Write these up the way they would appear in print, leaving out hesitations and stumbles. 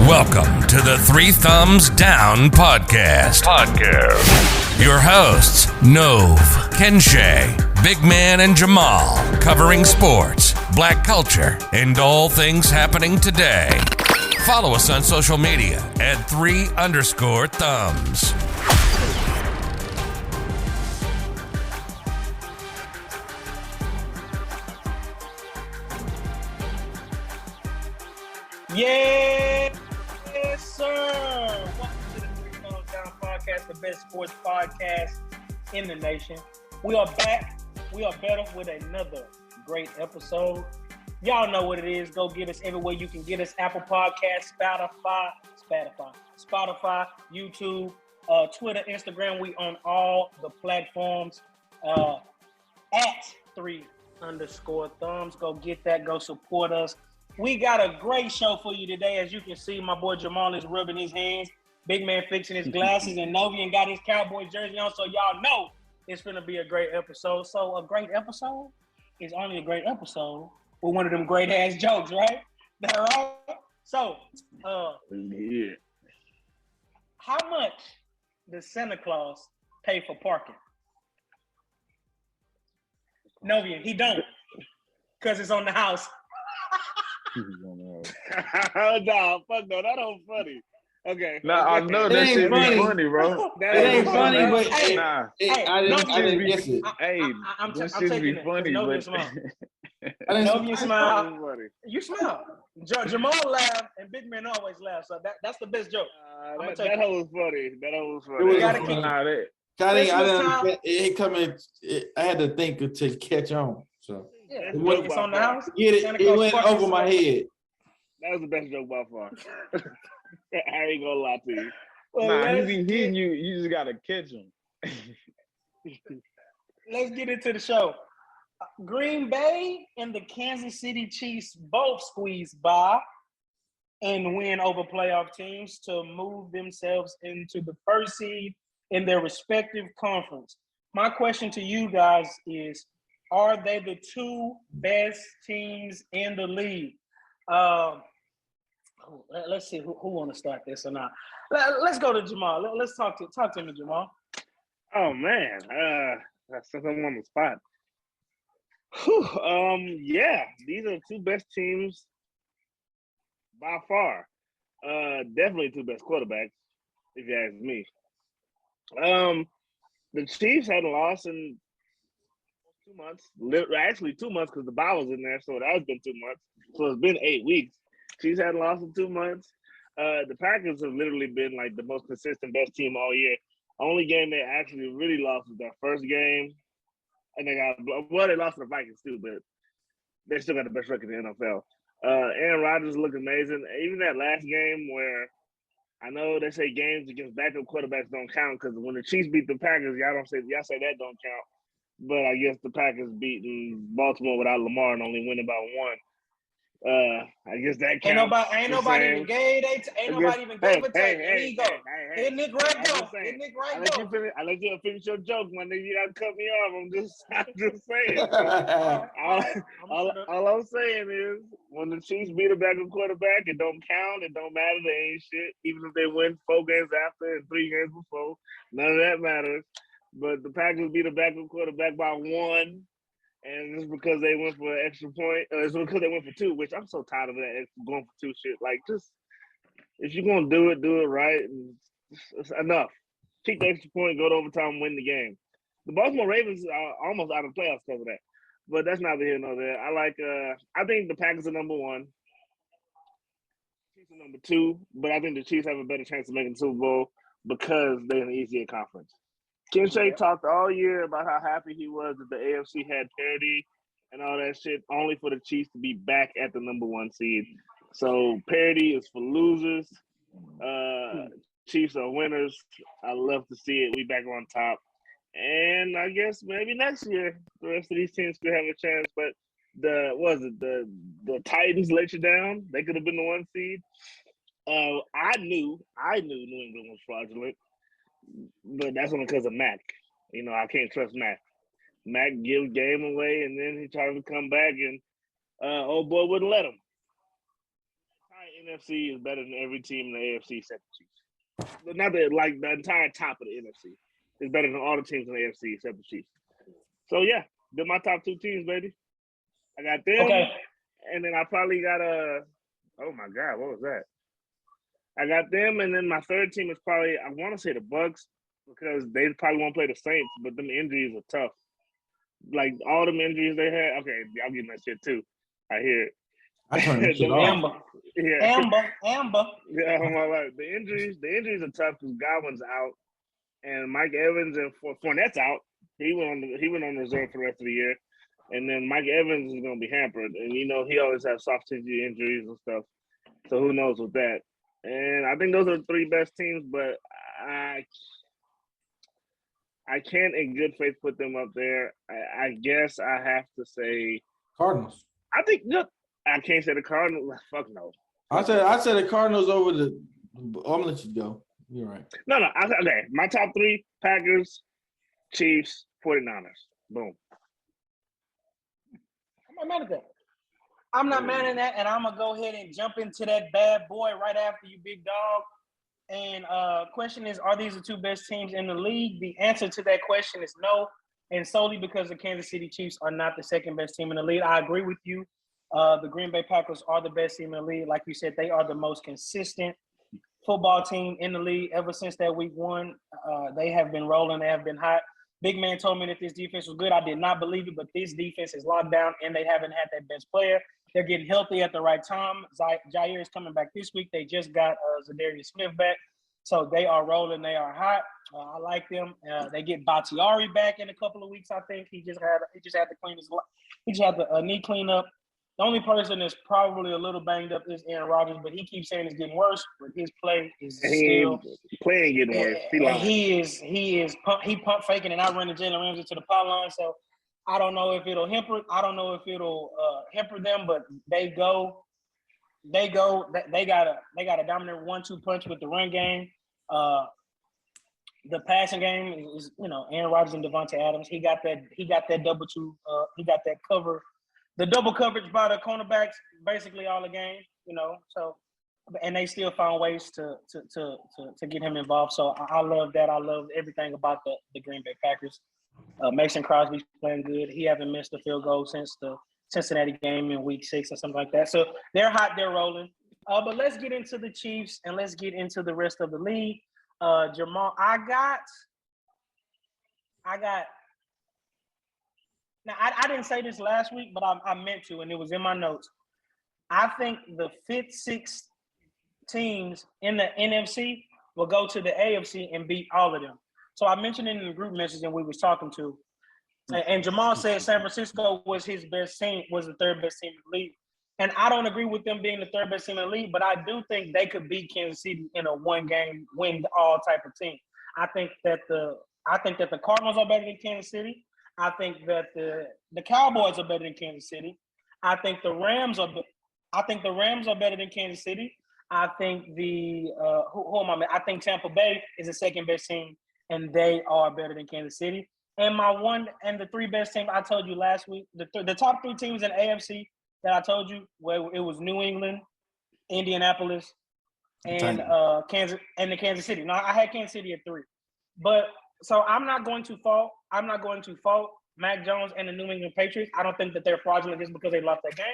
Welcome to the Three Thumbs Down Podcast. Your hosts, Nove, Kenshay, Big Man, and Jamal, covering sports, black culture, and all things happening today. Follow us on social media at 3_thumbs. Yes, sir. Welcome to the Three Thumbs Down Podcast, the best sports podcast in the nation. We are back. We are better with another great episode. Y'all know what it is. Go get us everywhere you can get us. Apple Podcasts, Spotify, YouTube, Twitter, Instagram. We on all the platforms at 3_thumbs. Go get that. Go support us. We got a great show for you today. As you can see, my boy Jamal is rubbing his hands. Big Man fixing his glasses, and Novian got his Cowboys jersey on. So y'all know it's going to be a great episode. So a great episode is only a great episode with one of them great ass jokes, right? That right? So, yeah. How much does Santa Claus pay for parking? Novian, he don't, because it's on the house. Oh, nah, fuck no, that ain't funny. Okay. Nah, I know that shit be funny, bro. It ain't funny, but nah. I didn't guess it. Hey, that shit be funny, but Novian smile. You smile. Jamal laughed, and Big Man always laugh. So that's the best joke. That was funny. We gotta keep I had to think to catch on. So yeah, it's on the house. It went over my head. That was the best joke by far. I ain't gonna lie to you. Nah, he be hitting you. You just gotta catch him. Let's get into the show. Green Bay and the Kansas City Chiefs both squeezed by and win over playoff teams to move themselves into the first seed in their respective conference. My question to you guys is, are they the two best teams in the league? Let's see who want to start this or not. Let's go to Jamal. Let's talk to me, Jamal. Oh man, that's something on the spot. Whew. Yeah, these are the two best teams by far. Definitely two best quarterbacks, if you ask me. The Chiefs hadn't lost in 2 months. Actually, 2 months because the bye was in there, so that's been 2 months. So it's been 8 weeks. Chiefs hadn't lost in 2 months. The Packers have literally been like the most consistent best team all year. Only game they actually really lost was their first game. And they lost to the Vikings too, but they still got the best record in the NFL. Aaron Rodgers looked amazing. Even that last game where I know they say games against backup quarterbacks don't count because when the Chiefs beat the Packers, y'all say that don't count. But I guess the Packers beating Baltimore without Lamar and only winning by 1. I guess that counts. Ain't nobody even gave a take. Here you go. Here Nick right go. I let you finish your joke, my nigga. You gotta cut me off. I'm just saying. all I'm saying is when the Chiefs beat a backup quarterback, it don't count. It don't matter. They ain't shit. Even if they win 4 games after and 3 games before, none of that matters. But the Packers beat a backup quarterback by 1. And it's because they went for an extra point. It's because they went for 2, which I'm so tired of that going for 2 shit. Like, just if you're gonna do it right. And it's enough. Kick the extra point, go to overtime, win the game. The Baltimore Ravens are almost out of the playoffs because of that. But that's neither here nor there. I think the Packers are number 1. Chiefs are number 2, but I think the Chiefs have a better chance of making the Super Bowl because they're in the easier conference. Kenshay talked all year about how happy he was that the AFC had parity and all that shit, only for the Chiefs to be back at the number 1 seed. So parity is for losers. Chiefs are winners. I love to see it. We back on top. And I guess maybe next year the rest of these teams could have a chance. But the Titans let you down. They could have been the 1 seed. I knew New England was fraudulent. But that's only because of Mac. You know, I can't trust Mac. Mac gives game away, and then he tries to come back, and old boy wouldn't let him. the NFC is better than every team in the AFC except the Chiefs. Not the entire top of the NFC is better than all the teams in the AFC except the Chiefs. So yeah, they're my top 2 teams, baby. I got them, Okay. and then I probably got oh my God, what was that? I got them, and then my third team is probably, I want to say the Bucks, because they probably won't play the Saints, but them injuries are tough. Like all them injuries they had. Okay, I'm getting that shit too. I hear it. I turned that shit off. Amber. Yeah, my life. The injuries are tough because Godwin's out, and Mike Evans and Fournette's out. He went on reserve for the rest of the year, and then Mike Evans is going to be hampered, and he always has soft tissue injuries and stuff. So who knows with that? And I think those are the 3 best teams, but I can't in good faith put them up there. I guess I have to say Cardinals. I think I can't say the Cardinals. Fuck no. I said the Cardinals over the. I'm gonna let you go. You're right. No. Okay. My top 3: Packers, Chiefs, 49ers. Boom. I'm not mad at that. I'm not mad at that, and I'm gonna go ahead and jump into that bad boy right after you, big dog. And question is, are these the 2 best teams in the league? The answer to that question is no, and solely because the Kansas City Chiefs are not the 2nd best team in the league. I agree with you. The Green Bay Packers are the best team in the league. Like you said, they are the most consistent football team in the league ever since that week 1. They have been rolling. They have been hot. Big man told me that this defense was good. I did not believe it, but this defense is locked down, and they haven't had that best player. They're getting healthy at the right time. Jair is coming back this week. They just got Zadarius Smith back. So they are rolling. They are hot. I like them. They get Bakhtiari back in a couple of weeks, I think. He just had the knee cleanup. The only person that's probably a little banged up is Aaron Rodgers, but he keeps saying it's getting worse. But his play is still getting worse. He pump faking and I run the Jalen Ramsey to the pylon. So I don't know if it'll hamper. I don't know if it'll hamper them, but they got a dominant 1-2 punch with the run game. The passing game is Aaron Rodgers and Devontae Adams. He got that double two. He got that cover. The double coverage by the cornerbacks basically all the game, So, and they still found ways to get him involved. So I love that. I love everything about the Green Bay Packers. Mason Crosby's playing good. He hasn't missed a field goal since the Cincinnati game in Week 6 or something like that. So they're hot. They're rolling. But let's get into the Chiefs and let's get into the rest of the league. Jamal, I got. Now, I didn't say this last week, but I meant to, and it was in my notes. I think the 5th, 6th teams in the NFC will go to the AFC and beat all of them. So I mentioned it in the group message that we was talking to. And Jamal said San Francisco was his best team, was the 3rd best team in the league. And I don't agree with them being the 3rd best team in the league, but I do think they could beat Kansas City in a 1-game win-all type of team. I think that the Cardinals are better than Kansas City. I think that the Cowboys are better than Kansas City. I think the Rams are better than Kansas City. I think I think Tampa Bay is the 2nd best team, and they are better than Kansas City. And the 3 best teams I told you last week, the top 3 teams in AFC that I told you, well, it was New England, Indianapolis, and Kansas and the Kansas City. Now I had Kansas City at 3, but so I'm not going to fault Mac Jones and the New England Patriots. I don't think that they're fraudulent just because they lost that game,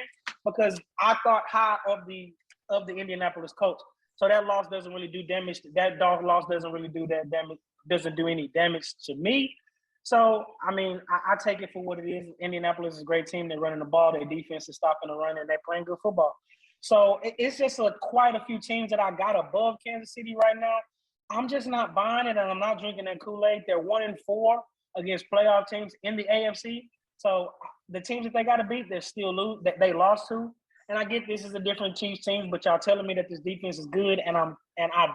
because I thought high of the Indianapolis Colts. So that loss doesn't really do damage. That dog loss doesn't really do that damage. Doesn't do any damage to me. So I mean, I take it for what it is. Indianapolis is a great team. They're running the ball. Their defense is stopping the run, and they're playing good football. So it's just quite a few teams that I got above Kansas City right now. I'm just not buying it, and I'm not drinking that Kool-Aid. They're 1-4 against playoff teams in the AFC. So the teams that they got to beat, they still lose. That they lost to. And I get this is a different Chiefs team, but y'all telling me that this defense is good, and I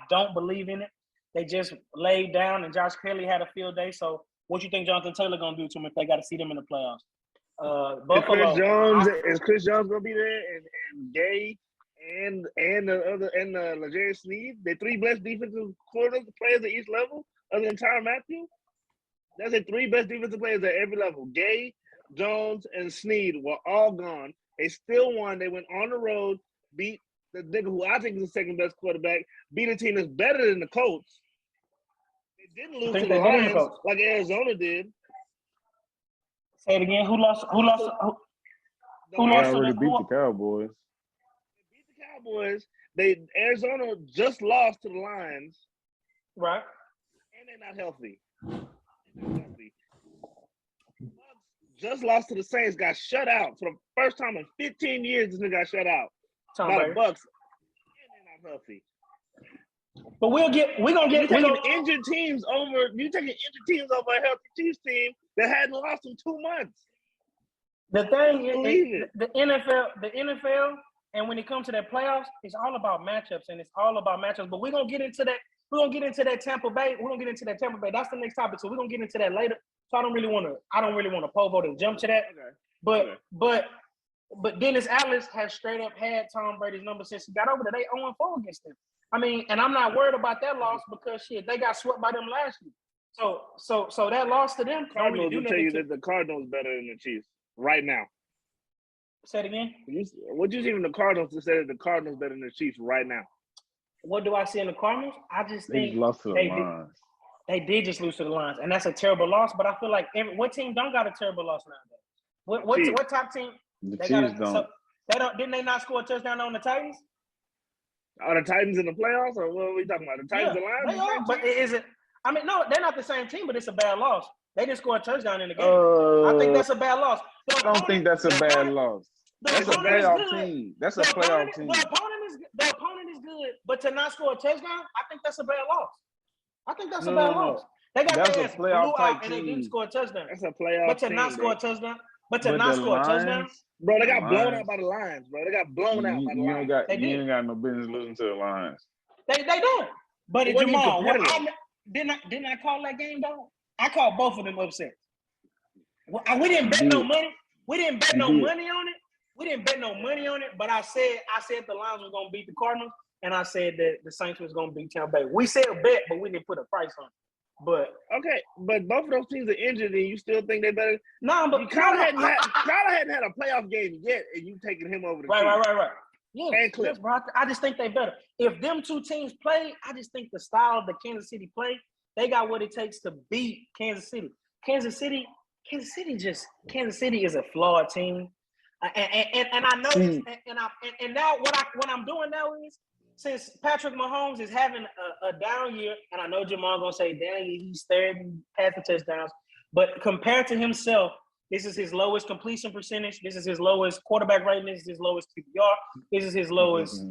don't believe in it. They just laid down, and Josh Kelly had a field day. So what you think Jonathan Taylor gonna do to him if they got to see them in the playoffs? Buffalo. Is Chris Jones gonna be there, and Gay and L'Jarius Sneed, the 3 best defensive players at each level other than Tyrann Mathieu? That's the 3 best defensive players at every level. Gay, Jones, and Sneed were all gone. They still won. They went on the road, beat the nigga who I think is the second best quarterback, beat a team that's better than the Colts. They didn't lose to the Lions like Arizona did. Say it again. Who lost? They already beat the Cowboys. They beat the Cowboys. Arizona just lost to the Lions. Right. And they're not healthy. Just lost to the Saints, got shut out for the first time in 15 years. This nigga got shut out. By the Bucks, and they're not healthy. But we're gonna get injured teams over. You taking injured teams over a healthy Chiefs team that hadn't lost in 2 months. The thing is, the NFL, and when it comes to that playoffs, it's all about matchups, and it's all about matchups. But we're gonna get into that. We're gonna get into that Tampa Bay. That's the next topic. So we're gonna get into that later. So I don't really want to pole vote and jump to that. Okay. But Dennis Allen has straight up had Tom Brady's number since he got over there. They 0-4 against him. I mean, and I'm not worried about that loss because they got swept by them last year. So that loss to them. Cardinals will tell you that the Cardinals better than the Chiefs right now. Say it again. What do you see from the Cardinals to say that the Cardinals better than the Chiefs right now? What do I see in the Cardinals? I just think they lost to the Lions. They did just lose to the Lions, and that's a terrible loss. But I feel like what team don't got a terrible loss nowadays? What top team? The Chiefs don't. Didn't they not score a touchdown on the Titans? Are the Titans in the playoffs, or what are we talking about? The Titans and Lions? They are, but is it? I mean, no, they're not the same team, but it's a bad loss. They didn't score a touchdown in the game. I think that's a bad loss. I don't think that's a bad loss. That's a playoff team. That's a playoff team. The opponent is good, but to not score a touchdown, I think that's a bad loss. I think that's a bad loss. They got their ass blew out and they didn't score a touchdown. That's a playoff. But to not score a touchdown, bro, they got blown out by the Lions, bro. They got blown out by the Lions. You ain't got no business losing to the Lions. They don't. But Jamal, didn't I call that game though? I called both of them upset. We didn't bet no money. We didn't bet no money on it. But I said the Lions was gonna beat the Cardinals, and I said that the Saints was gonna beat Tampa Bay. We said bet, but we didn't put a price on it. But okay, but both of those teams are injured, and you still think they better? No, but Kyler hadn't had a playoff game yet, and you taking him over the right. Yeah, and Cliff. Yes, bro. I just think they better. If them two teams play, I just think the style of the Kansas City play, they got what it takes to beat Kansas City. Kansas City is a flawed team, and I know this, and now what I'm doing now is, since Patrick Mahomes is having a down year, and I know Jamal gonna say, "Dang, he's third in passing touchdowns," but compared to himself, this is his lowest completion percentage. This is his lowest quarterback rating. This is his lowest QBR. This is his lowest.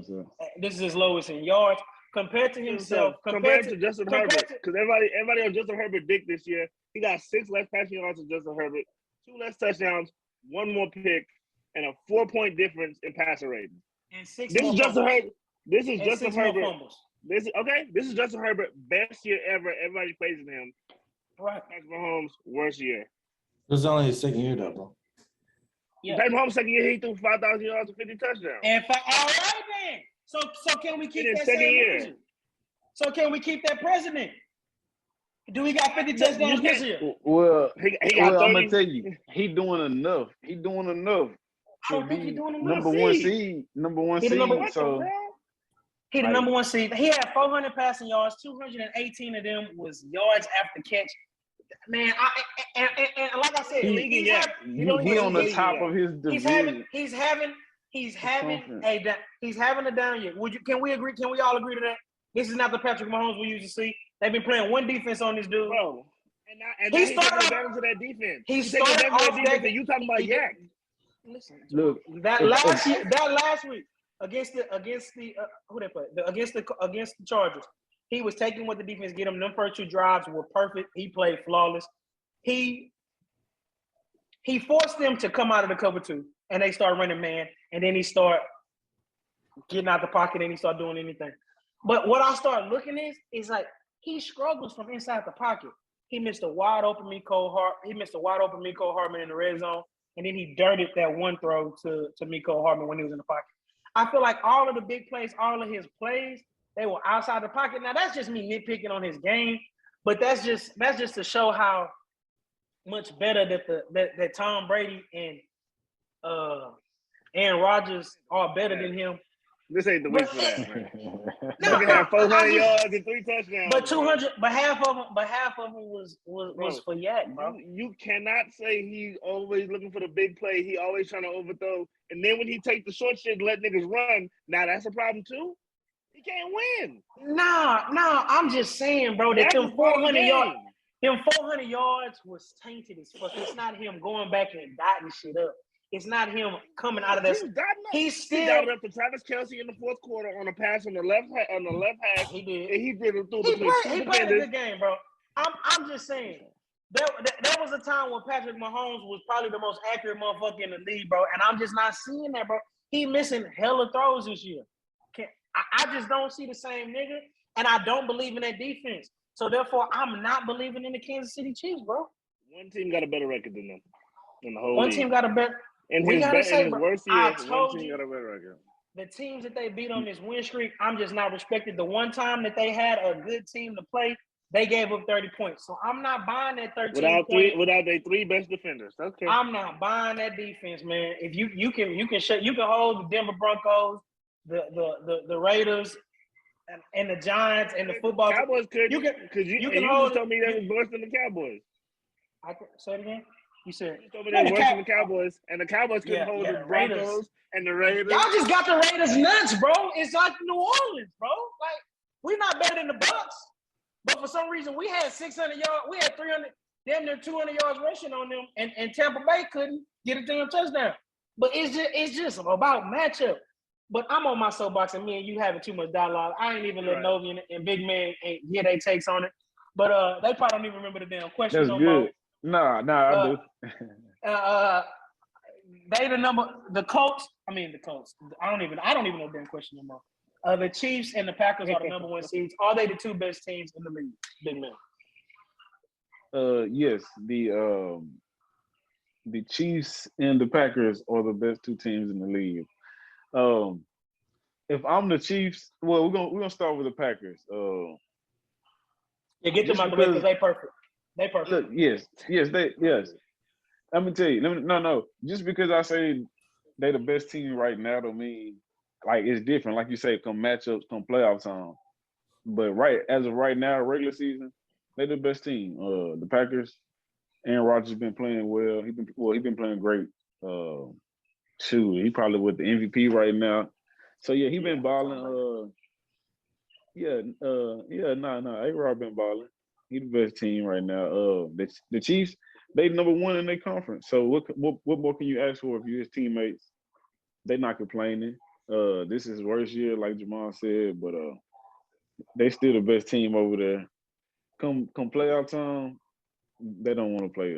This is his lowest in yards compared to himself. Compared to Justin Herbert, because everybody on Justin Herbert dick this year. He got 6 less passing yards than Justin Herbert, 2 less touchdowns, 1 more pick, and a 4-point difference in passer rating. And 6 This more is Justin Herbert. This is and Justin 6 more Herbert. fumbles. This is Justin Herbert best year ever. Everybody praising him. Right. Patrick Mahomes worst year. This is only his second year though, bro. Yeah. Patrick Mahomes second year he threw 5,000 yards and 50 touchdowns. And all right then. So can we keep that second same year? energy? So can we keep that president? Do we got 50 touchdowns this year? Well, he got 30. I'm gonna tell you, he doing enough. I don't think he's doing enough. Number one seed. He the number one. So he the number one seed. He had 400 passing yards. 218 of them was yards after catch. Man, and like I said, he on the top of his division. He's having a down year. Can we agree? Can we all agree to that? This is not the Patrick Mahomes we used to see. They've been playing one defense on this dude. Bro. And he started advantage of that defense. He started off that. You talking about Yak? Listen, look, that last week against the who they play against the Chargers, he was taking what the defense get him. Them first 2 drives were perfect. He played flawless. He forced them to come out of the cover 2, and they start running man, and then he start getting out the pocket, and he start doing anything. But what I start looking is like he struggles from inside the pocket. He missed a wide open Mecole Hardman in the red zone, and then he dirted that one throw to Mecole Hardman when he was in the pocket. I feel like all of the big plays, all of his plays, they were outside the pocket. Now that's just me nitpicking on his game, but that's just to show how much better that Tom Brady and Aaron Rodgers are better than him. This ain't the week for that, man. No, You can have 400 yards and 3 touchdowns. But 200, but half of them was for Yak, bro. You cannot say he's always looking for the big play. He always trying to overthrow. And then when he take the short shit and let niggas run, now that's a problem too. He can't win. Nah, I'm just saying, bro, that them 400 yards was tainted as fuck. It's not him going back and dotting shit up. It's not him coming out of that. He dotted up to Travis Kelce in the fourth quarter on a pass on the left half. He did. And he did it through He played a good game, bro. I'm just saying. There was a time when Patrick Mahomes was probably the most accurate motherfucker in the league, bro. And I'm just not seeing that, bro. He missing hella throws this year. I just don't see the same nigga, and I don't believe in that defense. So therefore, I'm not believing in the Kansas City Chiefs, bro. One team got a better record than them in the whole One league. team got a better. In his worst year, one team got a better record. The teams that they beat on this win streak, I'm just not respected. The one time that they had a good team to play, they gave up 30 points. So I'm not buying that 13 without their 3 best defenders. Okay. I'm not buying that defense, man. If you can hold the Denver Broncos, the Raiders, and the Giants and the football Cowboys could. You can hold. Told me they was worse than the Cowboys. Say it again. You said you told me they were worse than the Cowboys, and the Cowboys couldn't hold the Broncos and the Raiders. Y'all just got the Raiders nuts, bro. It's like New Orleans, bro. Like we're not better than the Bucs, but for some reason we had 600 yards, we had 300, damn near 200 yards rushing on them, and Tampa Bay couldn't get a damn touchdown. But it's just about matchup. But I'm on my soapbox, and me and you having too much dialogue. I ain't even let Novi and Big Man get their takes on it. But they probably don't even remember the damn question. That's no good. more. Nah, I do. They the Colts. I don't even know the damn question no more. The Chiefs and the Packers are the number 1 seeds. Are they the 2 best teams in the league? Big Man. Yes, the Chiefs and the Packers are the best 2 teams in the league. If I'm the Chiefs, well, we're gonna start with the Packers. Get them out the way because they perfect. They perfect. Look, yes. Let me tell you. No. Just because I say they the best team right now don't mean like it's different. Like you say, come matchups, come playoff time. But as of right now, regular season, they the best team. The Packers. Aaron Rodgers been playing well. He been playing great. He probably with the MVP right now. So yeah, he been balling. A-Rod been balling. He the best team right now. The Chiefs, they number 1 in their conference. So what more can you ask for if you his teammates? They not complaining. This is worst year, like Jamal said, but they still the best team over there. Come playoff time, they don't want to play.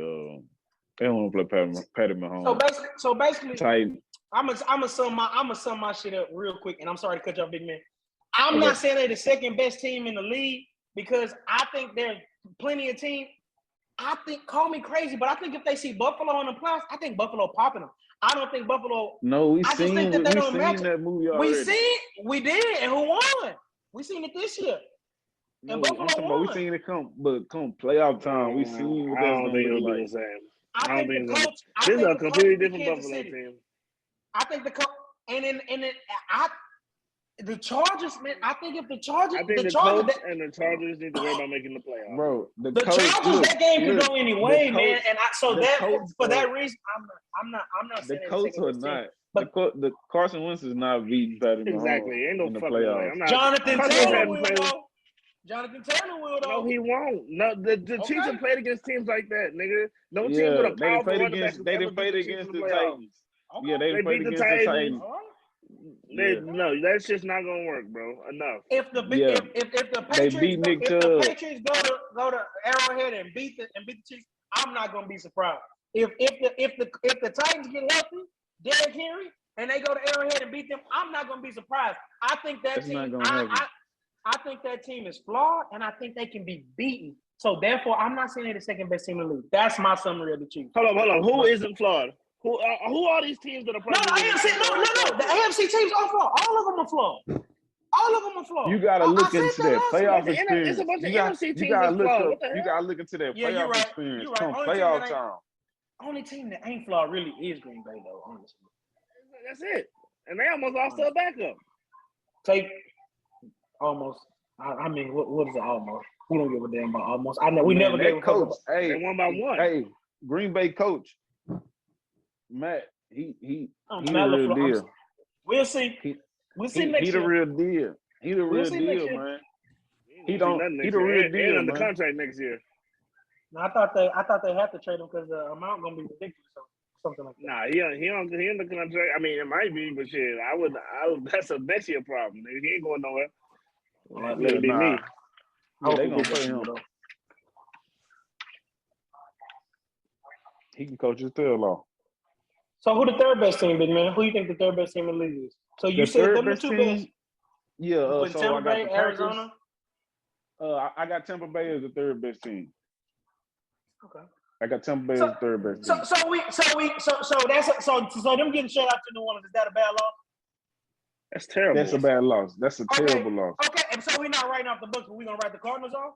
They don't want to play Patty Mahomes. So basically, Titan. I'm gonna sum my shit up real quick, and I'm sorry to cut you off, Big Man. I'm not saying they're the second best team in the league because I think there's plenty of teams. Call me crazy, but I think if they see Buffalo in the playoffs, I think Buffalo popping them. I don't think Buffalo. No, we seen that movie already. We did, and who won? We seen it this year. No, and Buffalo won. We seen it come playoff time. We seen what that's gonna be like. I think the Colts. This is a completely different Buffalo team. I think the Colts, the Chargers, man. I think if the Chargers, the Colts and the Chargers need to worry about making the playoffs. Bro, the Chargers, that game could go anyway, man. And for that reason, I'm not saying the Colts are not. But the Carson Wentz is not beating Patty Mahomes. Exactly, ain't no fucking way. Jonathan Taylor will though. Jonathan Taylor will though. No, he won't. No, the Chiefs have played against teams like that, nigga. No team with a powerful running back. They didn't play against the Titans. Okay. Yeah, they played against the Titans. No, that shit's not gonna work, bro. Enough. If the Patriots go to Arrowhead and beat the Chiefs, I'm not gonna be surprised. If the Titans get healthy, Derrick Henry, and they go to Arrowhead and beat them, I'm not gonna be surprised. I think that team. I think that team is flawed, and I think they can be beaten. So therefore, I'm not saying they're the second best team in the league. That's my summary of the Chiefs. Hold on. Who isn't flawed? Who are these teams that are playing? No. The AFC teams are flawed. All of them are flawed. All of them are flawed. You gotta look into that playoff experience. It's a bunch of NFC teams. You gotta look into that playoff experience. Come playoff time. Only team that ain't flawed really is Green Bay, though. Honestly, that's it. And they almost lost their backup. take almost. I mean, what is it almost? We don't give a damn about almost. I know we never gave a coach. fuck. Hey, They won by one. Hey, Green Bay coach Matt. He the Matt real LaFleur, deal. We'll see. We'll see next He the year. real deal. He the real see next deal, year. man. He He the real deal, on the man. contract next year. Now, I thought they had to trade him because the amount gonna be ridiculous or something like that. Nah, he on the contract. I mean, it might be, but shit, I would. That's a next year problem. He ain't going nowhere. Let it be me. Yeah, they gonna pay him. He can coach his tail off. So who the third best team, big man? Who you think the third best team in the league is? So you The said third them the best two team? best. Yeah, But so I Tampa got Bay, the Packers. Arizona. I got Tampa Bay as the third best team. Okay. I got Tampa Bay as the third best team. So them getting shut out to New Orleans, is that a bad loss? That's terrible. That's a bad loss. That's a terrible loss. Okay, and so we're not writing off the books, but we're gonna write the Cardinals off?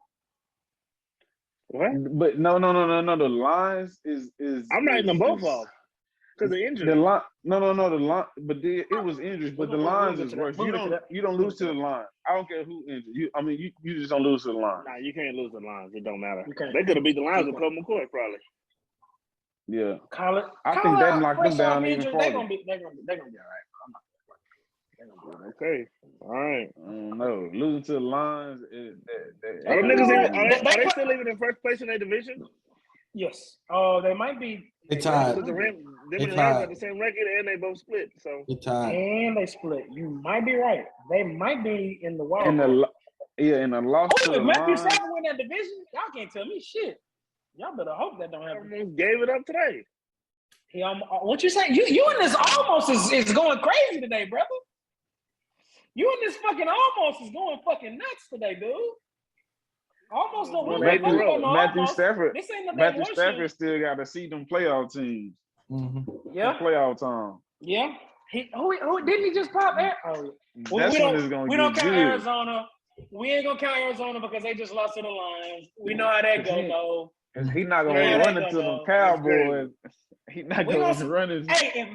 What? But no. The lines is I'm writing them both off because of injury. The line, no. The line, but it was injuries. But the lines is worse. You don't lose to the line. I don't care who injured you. I mean, you just don't lose to the line. Nah, you can't lose the lines. It don't matter. You can't. They could have beat the Lions with Coleman Court probably. Yeah, Colin, I think that knocked them down even They're farther. gonna be all right. Okay, all right. I don't know. Losing to the lines. Are them niggas are they still even in first place in their division? Yes. Oh, they might be. They tied. Because the Rams tied. got the same record and they both split. So They tied. And they split. You might be right. They might be in the wild. in the loss to Oh, the if Matthew line. Stafford win that division, y'all can't tell me shit. Y'all better hope that don't happen. almost gave it up today. He what you say? You in this almost is going crazy today, brother. You in this fucking almost is going fucking nuts today, dude. Almost don't win. Matthew Stafford. This ain't no Matthew Stafford still got to see them playoff teams. Mm-hmm. Yeah, Playoff time. yeah. Who didn't he just pop there? Oh, That's when it's gonna we get don't count good. Arizona. We ain't gonna count Arizona because they just lost to the Lions. We know how that go, though. He's not gonna Yeah, run that into go, them though. Cowboys. He's not We gonna gonna- run into. Hey, if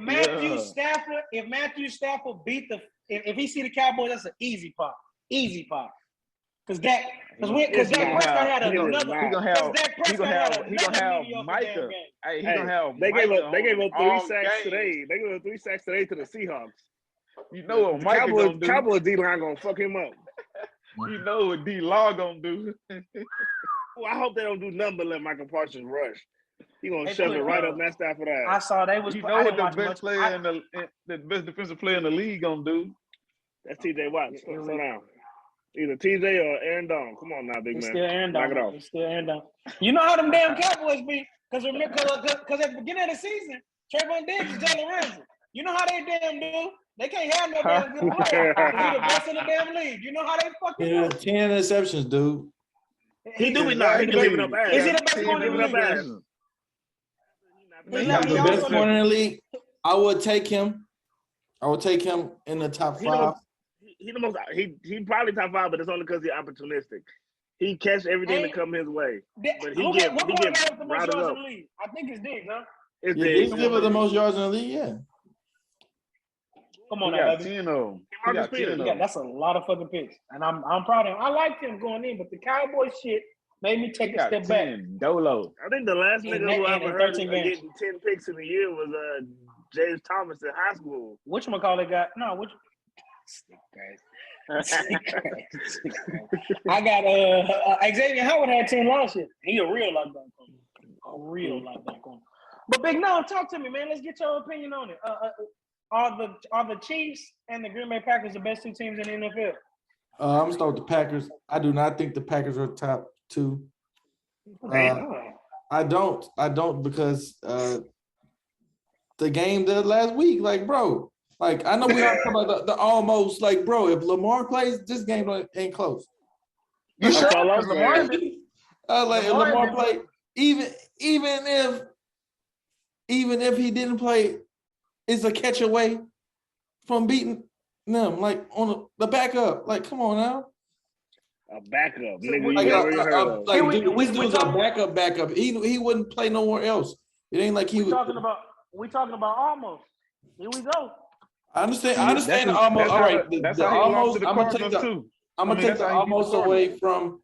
Matthew Stafford beat if he see the Cowboys, that's an easy pop. Easy pop. Because Dak Prescott had another. He gonna have Micah. Hey, he gonna have. They gave up 3 all sacks game. today. They gave up 3 sacks today to the Seahawks. You know what The Micah gonna do. Cowboys D-line gonna fuck him up. You know what D-Law gonna do. Well, I hope they don't do nothing but let Michael Parsons rush. He gonna They shove put, it right up Matt Stafford I ass. saw they was. You I know what didn't the watch best much. player the best defensive player in the league gonna do? That's TJ Watt. Slow down. Either TJ or Aaron Donald. Come on now, big It's man. still Aaron Knock it Donald. off. It's still Aaron Donald. You know how them damn Cowboys be? Because at the beginning of the season, Trayvon Diggs and Jalen Ramsey. You know how they damn do? They can't have no damn good player. He the best in the damn league. You know how they fucking Yeah, do? 10 interceptions, dude. He do be not. He be leaving up ass. Is he the best corner in the league? He's the best corner in the league. I would take him. In the top 5. He the most. He probably top 5, but it's only because he's opportunistic. He catch everything that come his way, but he get routed up. I think it's Diggs, huh? It's He's given the most yards in the league. Yeah. Come He on now, got baby. 10 of them. He got 10 of Yeah, them. that's a lot of fucking picks, and I'm proud of him. I liked him going in, but the Cowboys shit made me take He a got step 10 back. Dolo. I think the last In nigga who I ever heard 13 of games. getting 10 picks in a year was James Thomas in high school. Whatchamacallit got I got Xavier Howard had 10 last year. He a real lockdown corner. But Big No, talk to me, man. Let's get your opinion on it. Are the Chiefs and the Green Bay Packers the best 2 teams in the NFL? I'm gonna start with the Packers. I do not think the Packers are top 2. I don't because the game the last week, like, bro. Like, I know we are talking about the almost, like, bro, if Lamar plays, this game ain't close. You sure? Lamar Lamar, If Lamar played, even if he didn't play, it's a catch away from beating them, like, on the backup. Like, come on now. A backup, nigga. Like, You never heard of. this dude's a backup. He wouldn't play nowhere else. It ain't like he We was. talking about almost. Here we go. I understand almost. All right, That's the how he lost almost. to the I'm gonna take Cardinals too. the almost away from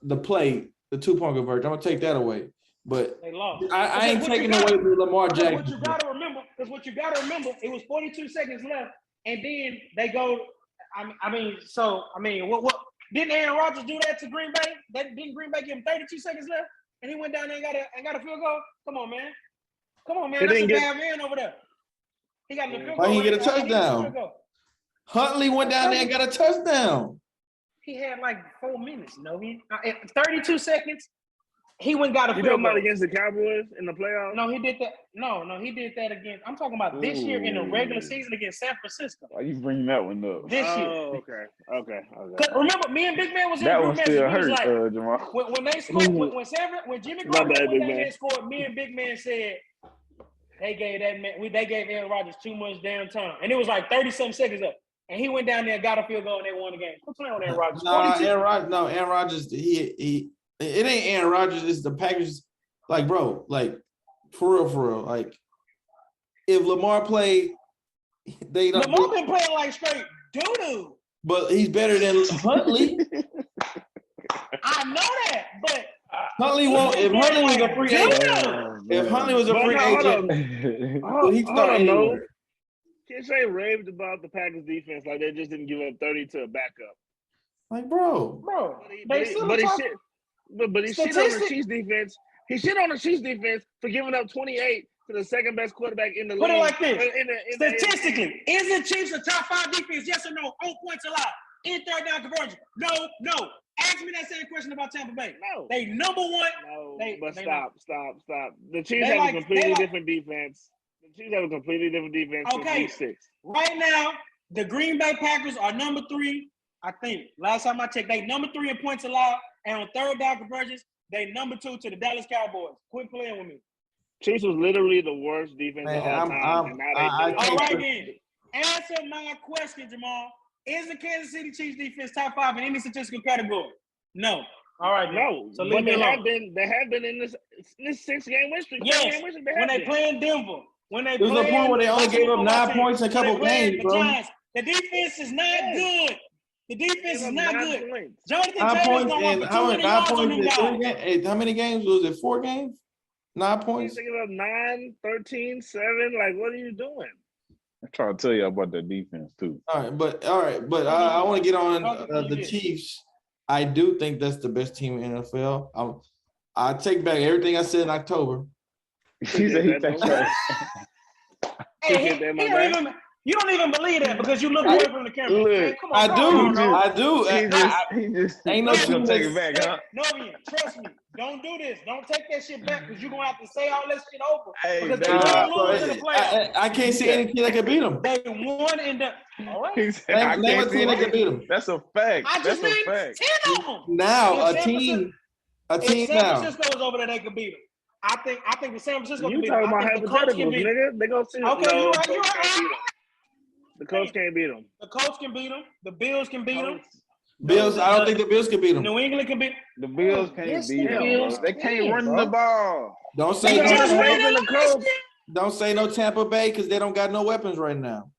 the play, the 2-point conversion. I'm gonna take that away. But They lost. I ain't taking away the Lamar Jackson. What you gotta remember, it was 42 seconds left, and then they go. What didn't Aaron Rodgers do that to Green Bay? Didn't Green Bay give him 32 seconds left, and he went down there and got a field goal? Come on, man. That's a bad man over there. He got the field goal. Why he get a touchdown? Huntley went down there and got a touchdown. He had like 4 minutes. No, 32 seconds. He went and got a field goal. You talking about against the Cowboys in the playoffs? No, he did that. No, he did that against. I'm talking about this year in the regular season against San Francisco. Why you bringing that one up? This year. Oh, okay. Remember, me and Big Man was in That the one group still message. hurt, Jamal. When they scored, when Jimmy Garoppolo went down there and scored, me and Big Man said they gave Aaron Rodgers too much damn time, and it was like 30-something seconds up, and he went down there and got a field goal and they won the game. Quit playing on Aaron Rodgers. Aaron Rodgers. It ain't Aaron Rodgers. It's the Packers. Like, bro, like for real. Like, if Lamar played, Lamar been playing like straight doo-doo. But he's better than Huntley. I know that, but Huntley won't. If Huntley was a free agent, he's starting. Can't say raved about the Packers defense like they just didn't give up 30 to a backup. Like, bro, but he shit on the Chiefs defense. He shit on the Chiefs defense for giving up 28 to the second best quarterback in the league. Put it like this: statistically, is the Chiefs a top 5 defense? Yes or no? On points allowed in third down conversion. No. Ask me that same question about Tampa Bay. No, they number one. No, stop. The Chiefs have a completely different defense. Okay, 6. Right now, the Green Bay Packers are number 3. I think last time I checked, they number 3 in points allowed, and on third down conversions, they number 2 to the Dallas Cowboys. Quit playing with me. Chiefs was literally the worst defense of all time. All right, then. Answer my question, Jamal. Is the Kansas City Chiefs defense top 5 in any statistical category? No. All right, no. So but they have been in this 6-game win streak. Yes. When they play in Denver. There was a point where they only gave up 9 points in a couple games, bro. The defense is not good. The defense is not good. Points. Jonathan 9 points and how many games was it? 4 games? 9 points. You're thinking of 9, 13, 7. Like, what are you doing? I'm trying to tell you about that defense too. All right, but I want to get on the Chiefs. I do think that's the best team in the NFL. I take back everything I said in October. He said he thinks that. You don't even believe that because you look away from the camera. Look, come on, I do. He just ain't no gonna take it back, huh? Novian, trust me. Don't do this. Don't take that shit back because you're gonna have to say all that shit over. Hey, because they lose in the playoffs. I can't see any team that can beat them. They won in the. All right. Name a team that can beat them. That's a fact. I just named 10 of them. Now a team San Francisco is over there. They can beat them. I think the San Francisco. You talking about hypotheticals, nigga? They gonna see. Okay, you're right. The coach can't beat them. The coach can beat them. The Bills can beat them. Bills, I don't think the Bills can beat them. New England can beat the Bills. Can't beat them. They can't run the ball. Don't say no Tampa Bay because they don't got no weapons right now.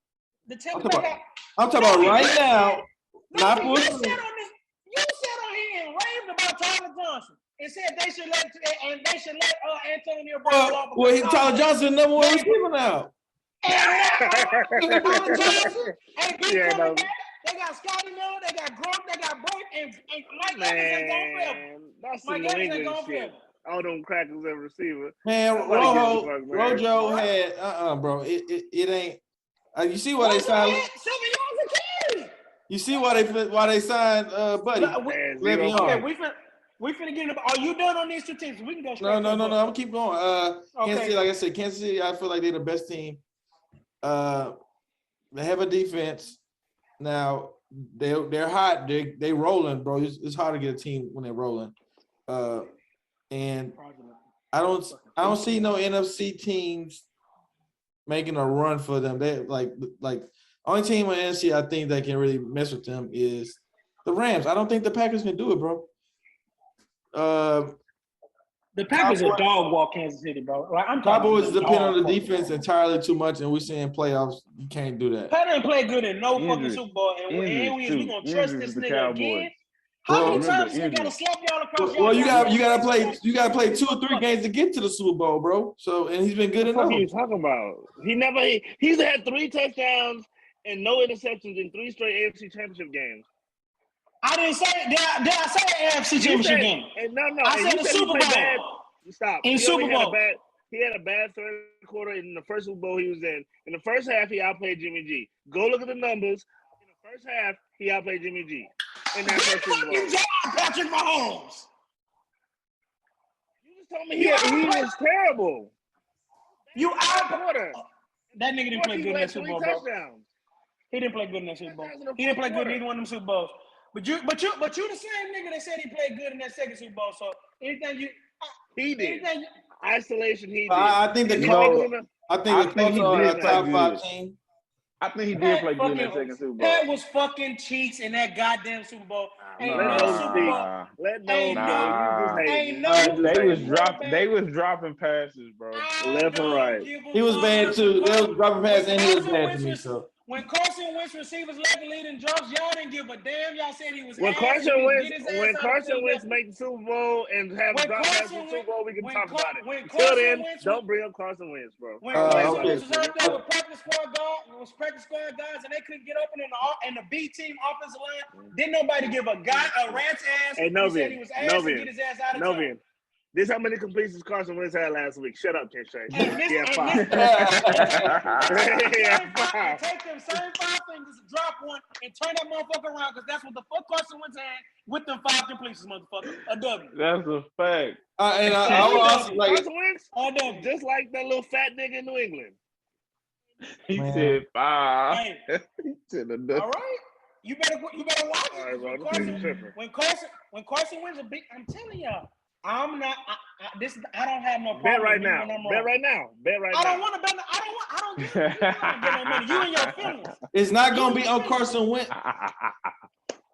The Tampa Bay. I'm talking about right now. Not you said on here and raved about Tyler Johnson and said they should let Antonio Brown off. Well, Tyler Johnson number 1 receiver now. They got Scotty Miller, they got Gronk, they got Burke, and Mike Evans ain't going forever. That's Mike Evans ain't going forever. All them crackers at receiver. Man, Rojo had bro. It ain't. You see why they signed? You see why they signed Buddy? Okay, we finna get in. Are you done on these statistics? We can go straight. No. I'm gonna keep going. Kansas City, like I said, Kansas City. I feel like they're the best team. They have a defense. Now they're hot. They rolling, bro. It's hard to get a team when they're rolling. And I don't see no NFC teams making a run for them. They like only team on NFC I think that can really mess with them is the Rams. I don't think the Packers can do it, bro. The Packers are dog walk Kansas City, bro. Like I'm Cowboys depend on the defense entirely too much, and we're seeing playoffs. You can't do that. Pat didn't play good in no fucking Injuries. Super Bowl, and we gonna trust this nigga again. How many times they gotta slap y'all across? Well, you gotta play 2 or 3 games to get to the Super Bowl, bro. So, and he's been good enough. What are you talking about? He's had 3 touchdowns and no interceptions in 3 straight AFC Championship games. I didn't say. Did I say AFC Championship game? No. I said the Super Bowl. Stop. In Super Bowl. He had a bad third quarter in the first Super Bowl he was in. In the first half, he outplayed Jimmy G. Go look at the numbers. In the first half, he outplayed Jimmy G. In that first Super Bowl. You Patrick Mahomes. You just told me he was terrible. You quarter. That nigga didn't play good in that Super Bowl, bro. He didn't play good in that Super Bowl. He didn't play good in either one of them Super Bowls. But you the same nigga that said he played good in that second Super Bowl. So he did. Isolation, he did. I think the Colts are a top 5 team. I think he did play good in that second Super Bowl. That was fucking cheeks in that goddamn Super Bowl. They was dropping passes, bro. Left and right. He was bad too. They was dropping passes and he was bad to me. So when Carson Wentz receivers led the lead in drops, y'all didn't give a damn. Y'all said he was. When Carson Wentz make the Super Bowl and have drop passes in the Super Bowl, we can talk about it. Until then, don't bring up Carson Wentz, bro. When Carson Wentz was out there with practice squad guys, and they couldn't get open in the B team offensive line, didn't nobody give a rat's ass. Hey, Said he was ass to get his ass out of town. This how many completions Carson Wentz had last week. Shut up, Ken Shay. Yeah, 5. Take them same 5 fingers, drop one, and turn that motherfucker around, because that's what the fuck Carson Wentz had with them 5 completions, motherfucker. A W. That's a fact. And I was also like, Carson Wentz, just like that little fat nigga in New England. He said 5. Hey. He said a W. All right. You better watch All right, bro. When Carson wins a big, I'm telling y'all, I'm not. I don't have no problem. Bet right now. I don't want to bet. I don't get no money. You and your feelings. It's not gonna be on Carson Wentz.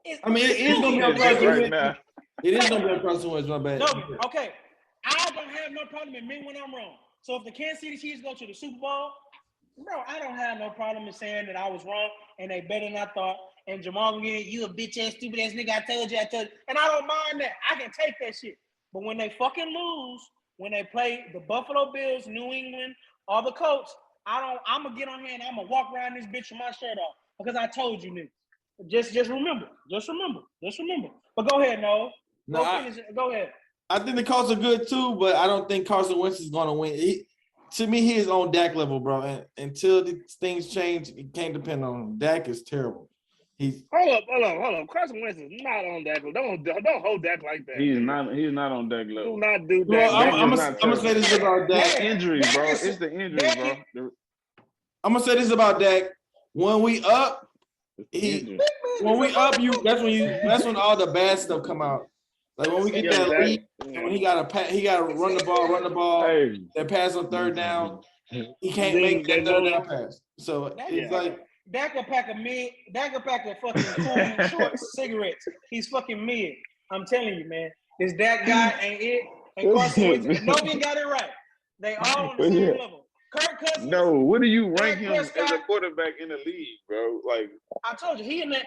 It is gonna be on Carson Wentz. It is gonna be on Carson Wentz. My bad. No, okay. I don't have no problem admitting when I'm wrong. So if the Kansas City Chiefs go to the Super Bowl, bro, I don't have no problem in saying that I was wrong and they better than I thought. And Jamal gonna get you a bitch ass, stupid ass nigga. I told you. And I don't mind that. I can take that shit. But when they fucking lose, when they play the Buffalo Bills, New England, or the Colts, I'm gonna get on here and I'm gonna walk around this bitch with my shirt off because I told you niggas. Just remember. But go ahead, Noah. Go ahead. I think the Colts are good too, but I don't think Carson Wentz is gonna win. To me, he is on Dak level, bro. And until these things change, you can't depend on him. Dak is terrible. Hold up. Carson Wentz is not on Dak level. Don't hold Dak like that. He's not on Dak level. Do not do that. I'm gonna say this about Dak. It's injuries, bro. It's the injuries, bro. I'm gonna say this about Dak. When we up, that's when all the bad stuff come out. Like when we get that lead, and when he got to run the ball. Hey. That pass on third down, he can't make that third down pass. So it's like. Dak will pack a fucking cool short cigarettes. He's fucking mid. I'm telling you, man. This Dak guy ain't it. And Carson Wentz, nobody got it right. They all on the same level. Kirk Cousins. No, what do you rank him as a quarterback in the league, bro? Like I told you, he in that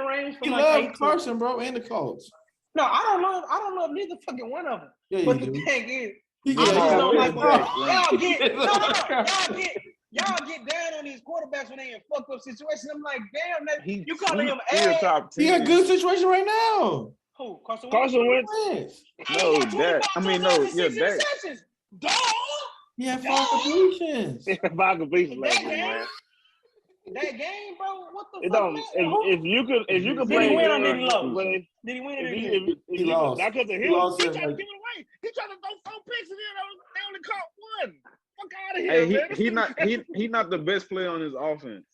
range. He loves Carson, bro, and the Colts. No, I don't love neither fucking one of them. Yeah, but the thing is, y'all get down on these quarterbacks when they in fucked up situations. I'm like, damn, you calling him ass? He in a good situation right now. Who? Carson Wentz? No, Dak. Dak. Dog. He had 5 completions. 5 completions last week, man. That game, bro. What the fuck? Don't. If you could play, did he win or did he lose? Did he win or did he lose? He lost. Not because of him. He tried to give it away. He tried to throw 4 picks and they only caught 1. Fuck out of here, man. He not the best player on his offense.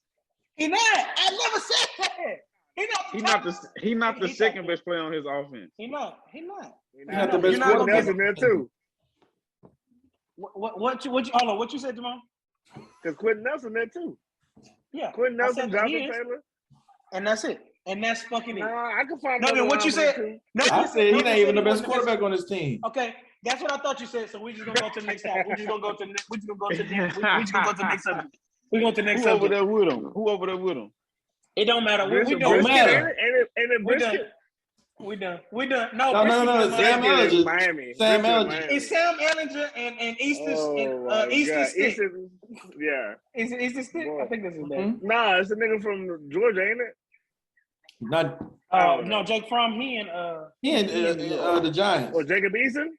He not. I never said that. He not the second best player on his offense. He not the best quarterback in there too. What you said, Jamal? Because Quentin Nelson there too. Yeah. Quentin Nelson, Jonathan Taylor. And that's it. And that's fucking it. Nah, I can find what you said. I said he not even the best quarterback on his team. Okay. That's what I thought you said. So we're just gonna go to the next topic. We're just gonna go to the next. We're just gonna go to the next. We're just gonna go to the next subject. We're going to the next Who over subject. there with him? Who over there with him? It don't matter. We Don't matter. Ain't it We done. Brisket? We done. No. No. Sam Ellinger. Miami. Sam Brisket, Ellinger. Miami. It's Sam Ellinger and Easter God. Stick. Yeah. Is it Easter Stick? Boy. I think that's his name. Nah, it's a nigga from Georgia, ain't it? Not No, Jake Fromm. He and the Giants. Or Jacob Eason?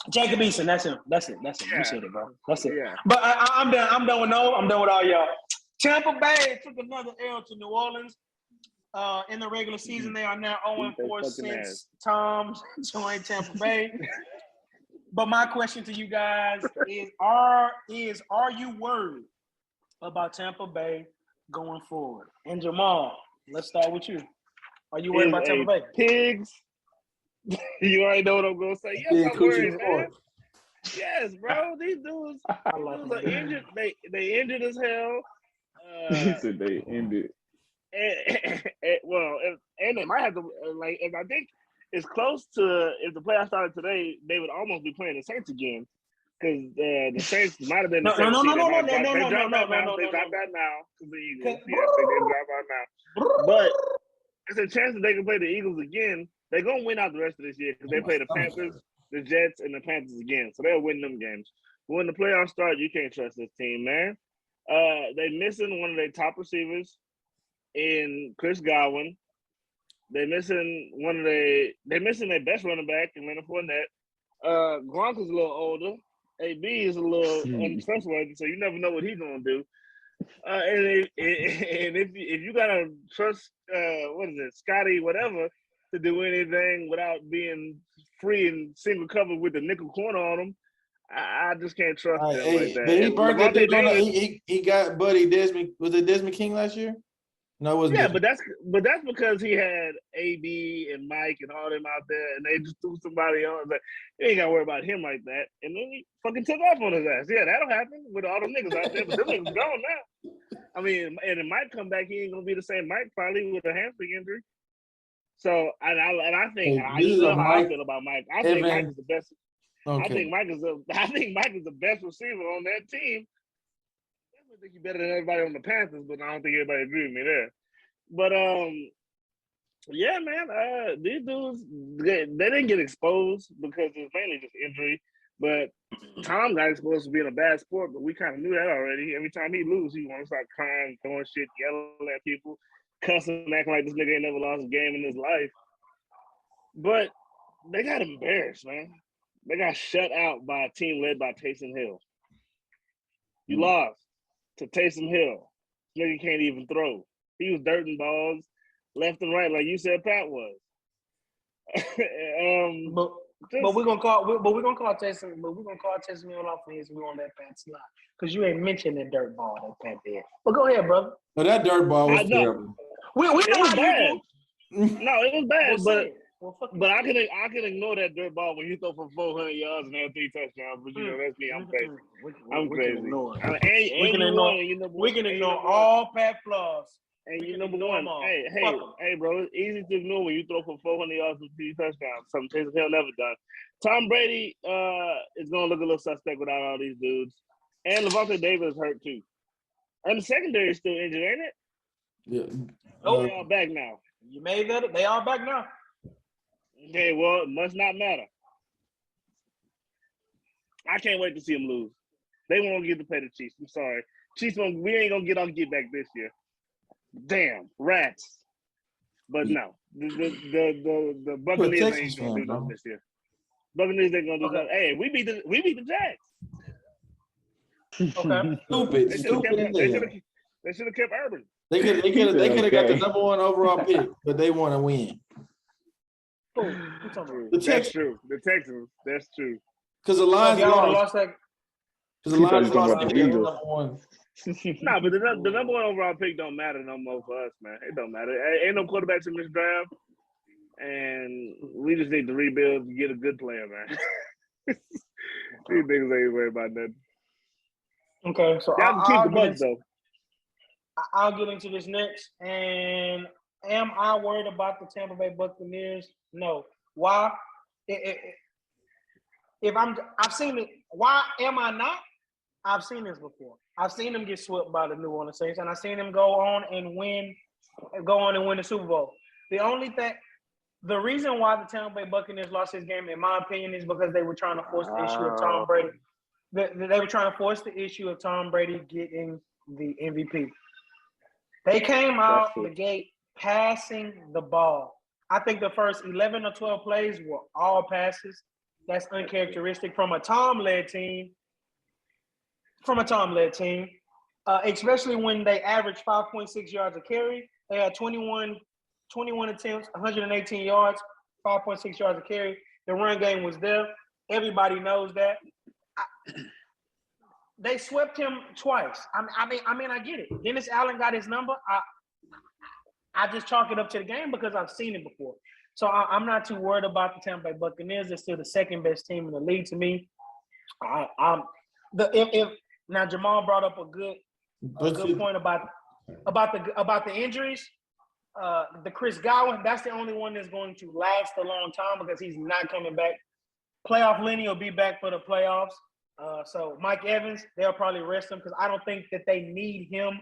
Jacob Eason. That's him. Yeah. You said it, bro. That's it. Yeah. But I'm done. I'm done with no. I'm done with all y'all. Tampa Bay took another L to New Orleans. In the regular season, they are now 0-4 since Tom joined Tampa Bay. But my question to you guys is: Are you worried about Tampa Bay going forward? And Jamal, let's start with you. Are you worried about Tampa Bay? Pigs. You already know what I'm gonna say. Yes, I'm worried, man. Yes, bro. These dudes are injured. They injured as hell. He said they ended. And they might have to and I think it's close to, if the playoffs started today, they would almost be playing the Saints again, because the Saints might have been the Saints. No. They dropped out now because the Eagles. Yeah, they drop out now. But there's a chance that they can play the Eagles again. They're gonna win out the rest of this year because they play the Panthers, the Jets, and the Panthers again. So they'll win them games. But when the playoffs start, you can't trust this team, man. They're missing one of their top receivers in Chris Godwin. They're missing their best running back in Leonard Fournette. Gronk is a little older. AB is a little untrustworthy, so you never know what he's gonna do. And if you gotta trust Scotty whatever to do anything without being free and single cover with the nickel corner on him, I just can't trust them like that. But he burned that. He got Buddy Desmond. Was it Desmond King last year? No, it wasn't. Yeah, but that's because he had AB and Mike and all them out there, and they just threw somebody on. Like, you ain't gotta worry about him like that. And then he fucking took off on his ass. Yeah, that'll happen with all them niggas out there, but them niggas gone now. I mean, and it might come back. He ain't gonna be the same Mike, probably with a hamstring injury. So, I think I know how I feel about Mike. I think Mike is the best. Okay. I think Mike is the best receiver on that team. I definitely think he's better than everybody on the Panthers, but I don't think everybody agree with me there. But yeah, man, these dudes they didn't get exposed because it's mainly just injury. But Tom got exposed to being a bad sport, but we kind of knew that already. Every time he loses, he wants to start crying, throwing shit, yelling at people, cussing, acting like this nigga ain't never lost a game in his life. But they got embarrassed, man. They got shut out by a team led by Taysom Hill. You lost to Taysom Hill. Nigga can't even throw. He was dirting balls left and right, like you said Pat was. But we're gonna call Taysom. But we're gonna call Taysom Hill off for his. We on that Pat slot because you ain't mentioned that dirt ball that Pat did. But go ahead, brother. But that dirt ball was terrible. We know how bad. You do. No, it was bad, but I can ignore that dirt ball when you throw for 400 yards and have 3 touchdowns. But you know that's me. I'm crazy. I'm crazy. We can ignore all Pat flaws. And you're number one. Hey, bro, it's easy to ignore when you throw for 400 yards and 3 touchdowns. Something Taysom Hill never done. Tom Brady is gonna look a little suspect without all these dudes. And Levante Davis is hurt too. And the secondary is still injured, ain't it? Yeah. They all back now. You made that. They all back now. Okay, well, it must not matter. I can't wait to see them lose. They won't get to play the Chiefs. I'm sorry. Chiefs, we ain't gonna get our get back this year. Damn, rats. But no, the Buccaneers ain't gonna do nothing this year. Buccaneers ain't gonna do nothing. Hey, we beat the Jags. Okay. Stupid. They should have kept Urban. They could have got the number 1 overall pick, but they want to win. That's true. The Texans. That's true. Because the Lions lost. Because the Lions lost the number 1. Nah, but the number 1 overall pick don't matter no more for us, man. It don't matter. Ain't no quarterbacks in this draft, and we just need to rebuild and get a good player, man. These niggas ain't worried about nothing. Okay, so I'll get into this next. And am I worried about the Tampa Bay Buccaneers? No. Why? I've seen it. Why am I not? I've seen this before. I've seen them get swept by the New Orleans Saints, and I've seen them go on and win the Super Bowl. The reason why the Tampa Bay Buccaneers lost this game, in my opinion, is because they were trying to force the issue of Tom Brady. They were trying to force the issue of Tom Brady getting the MVP. They came out the gate passing the ball. I think the first 11 or 12 plays were all passes. That's uncharacteristic from a Tom-led team. Especially when they averaged 5.6 yards a carry. They had 21 attempts, 118 yards, 5.6 yards a carry. The run game was there. Everybody knows that. They swept him twice. I mean, I get it. Dennis Allen got his number. I just chalk it up to the game because I've seen it before. So I'm not too worried about the Tampa Bay Buccaneers. They're still the second best team in the league to me. Now Jamal brought up a good point about the injuries. The Chris Godwin, that's the only one that's going to last a long time because he's not coming back. Playoff Lenny will be back for the playoffs. So Mike Evans, they'll probably rest him because I don't think that they need him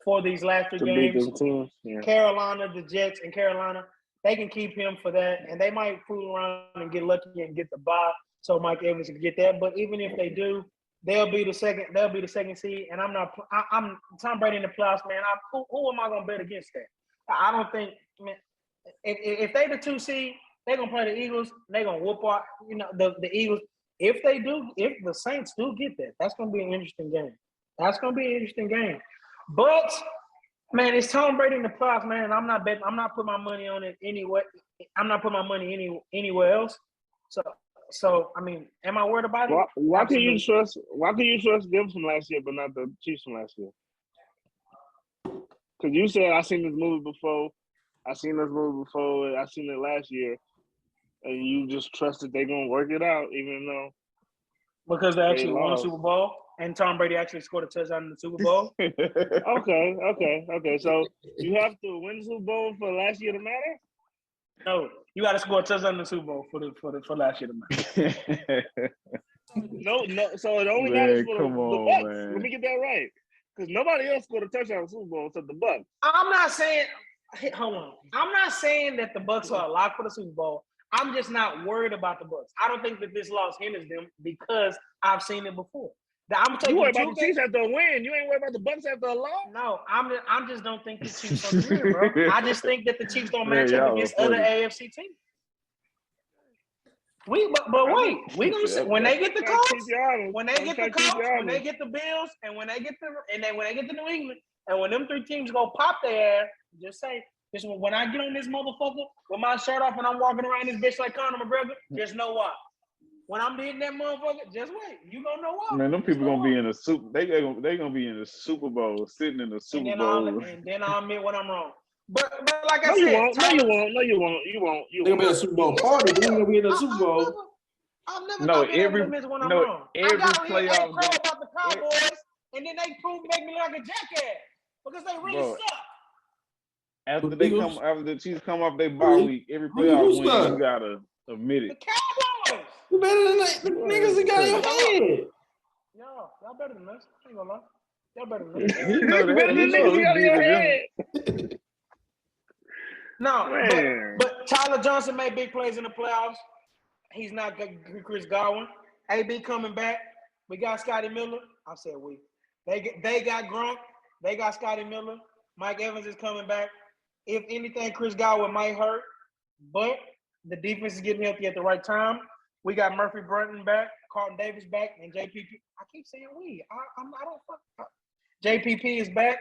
for these last 3 games. Yeah. Carolina, the Jets, and Carolina, they can keep him for that, and they might fool around and get lucky and get the bye so Mike Evans can get that. But even if they do, they'll be the second seed. And I'm Tom Brady in the playoffs, man. Who am I gonna bet against that? I don't think, man. If they the 2 seed, they're gonna play the Eagles. They're gonna whoop out, the Eagles. If the Saints do get that, that's gonna be an interesting game. But man, it's Tom Brady in the playoffs, man. And I'm not betting. I'm not putting my money on it anyway. I'm not putting my money anywhere else. So I mean, am I worried about it? Why can you trust them from last year, but not the Chiefs from last year? Because you said I seen this movie before. I seen it last year, and you just trusted they're gonna work it out, even though because they actually won a Super Bowl, and Tom Brady actually scored a touchdown in the Super Bowl. Okay. So you have to win the Super Bowl for last year to matter? No, you got to score a touchdown in the Super Bowl for last year to matter. No. So it only matters for the Bucs. Man. Let me get that right, because nobody else scored a touchdown in the Super Bowl except the Bucs. I'm not saying. Hold on. I'm not saying that the Bucs are a lock for the Super Bowl. I'm just not worried about the Bucs. I don't think that this loss hinders them because I've seen it before. I'm taking you worry about the Chiefs after a win. You ain't worried about the Bucs after a loss. No, I just don't think the Chiefs are good, bro. I just think that the Chiefs don't match up against other AFC teams. But wait, we gonna see when they get the Colts, when they get the Bills, and when they get the New England, and when them 3 teams go pop their ass, just say. Just when I get on this motherfucker with my shirt off and I'm walking around this bitch like Conor McGregor, just know why. When I'm hitting that motherfucker, just wait. You gonna know why. Man, them people gonna be in the Super. They gonna be in the Super Bowl, sitting in the Super Bowl. And then I'll admit when I'm wrong. But like I said, you won't. You won't. They're gonna be in a Super Bowl party. They're gonna be in the Super Bowl. I'm never every when I'm wrong. Every playoff about the Cowboys, and then they make me like a jackass because they really suck. After the Chiefs come off their bye week, every playoff win, you gotta admit it. The Cowboys. You better than the niggas that got in your head. Y'all better than us. I ain't gonna lie. Y'all better than us. You better than niggas that got in your head. No, but Tyler Johnson made big plays in the playoffs. He's not Chris Godwin. AB coming back. We got Scotty Miller. I said we. They got Gronk. They got Scotty Miller. Mike Evans is coming back. If anything, Chris Godwin might hurt, but the defense is getting healthy at the right time. We got Murphy Brunton back, Carlton Davis back, and JPP. I keep saying we. I don't fuck. JPP is back.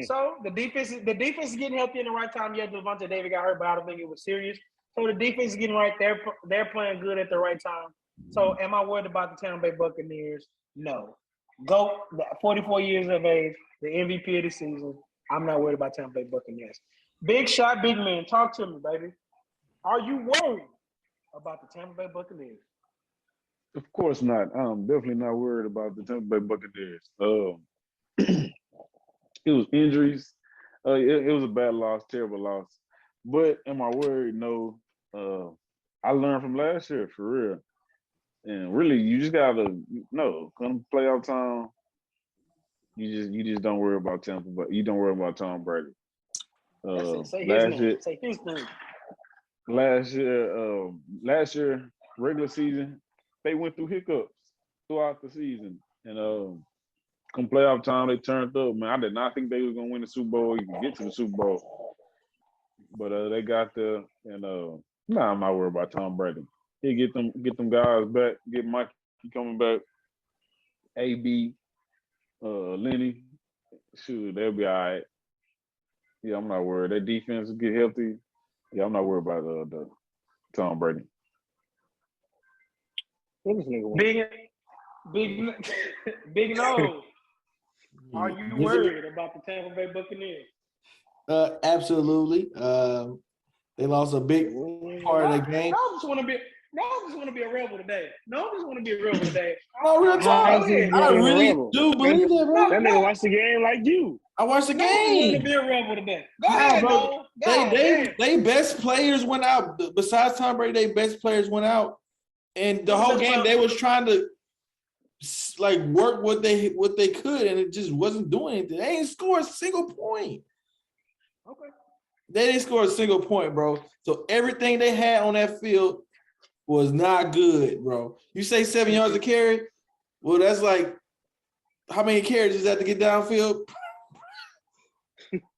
So the defense is getting healthy in the right time. Yeah, Devontae Davis got hurt, but I don't think it was serious. So the defense is getting right. They're playing good at the right time. So am I worried about the Tampa Bay Buccaneers? No. Go 44 years of age, the MVP of the season. I'm not worried about Tampa Bay Buccaneers. Big shot, big man. Talk to me, baby. Are you worried about the Tampa Bay Buccaneers? Of course not. I'm definitely not worried about the Tampa Bay Buccaneers. It was injuries. It was a bad loss, terrible loss. But am I worried? No. I learned from last year, for real. And really, you just gotta come playoff time. You just don't worry about Tampa, but you don't worry about Tom Brady. Say his name. Say his name. Last year, regular season, they went through hiccups throughout the season, and come playoff time, they turned up. Man, I did not think they was gonna win the Super Bowl, even get to the Super Bowl, but they got there, and I'm not worried about Tom Brady. He get them guys back, get Mike coming back, AB, Lenny, shoot, they'll be all right. Yeah, I'm not worried. Their defense will get healthy. Yeah, I'm not worried about the Tom Brady. Big Nose. Are you worried about the Tampa Bay Buccaneers? Absolutely. They lost a big part of the game. I just want to be a rebel today. Oh, real talk. I really do believe that, bro. That nigga watched the game like you. I watched the I want game. to be a rebel today. Go ahead, bro. bro. They best players went out. Besides Tom Brady, they best players went out. And the whole game, they was trying to like work what they could, and it just wasn't doing anything. They ain't scored a single point. Okay. They didn't score a single point, bro. So everything they had on that field was not good, bro. You say 7 yards a carry? Well, that's like how many carries does that to get downfield?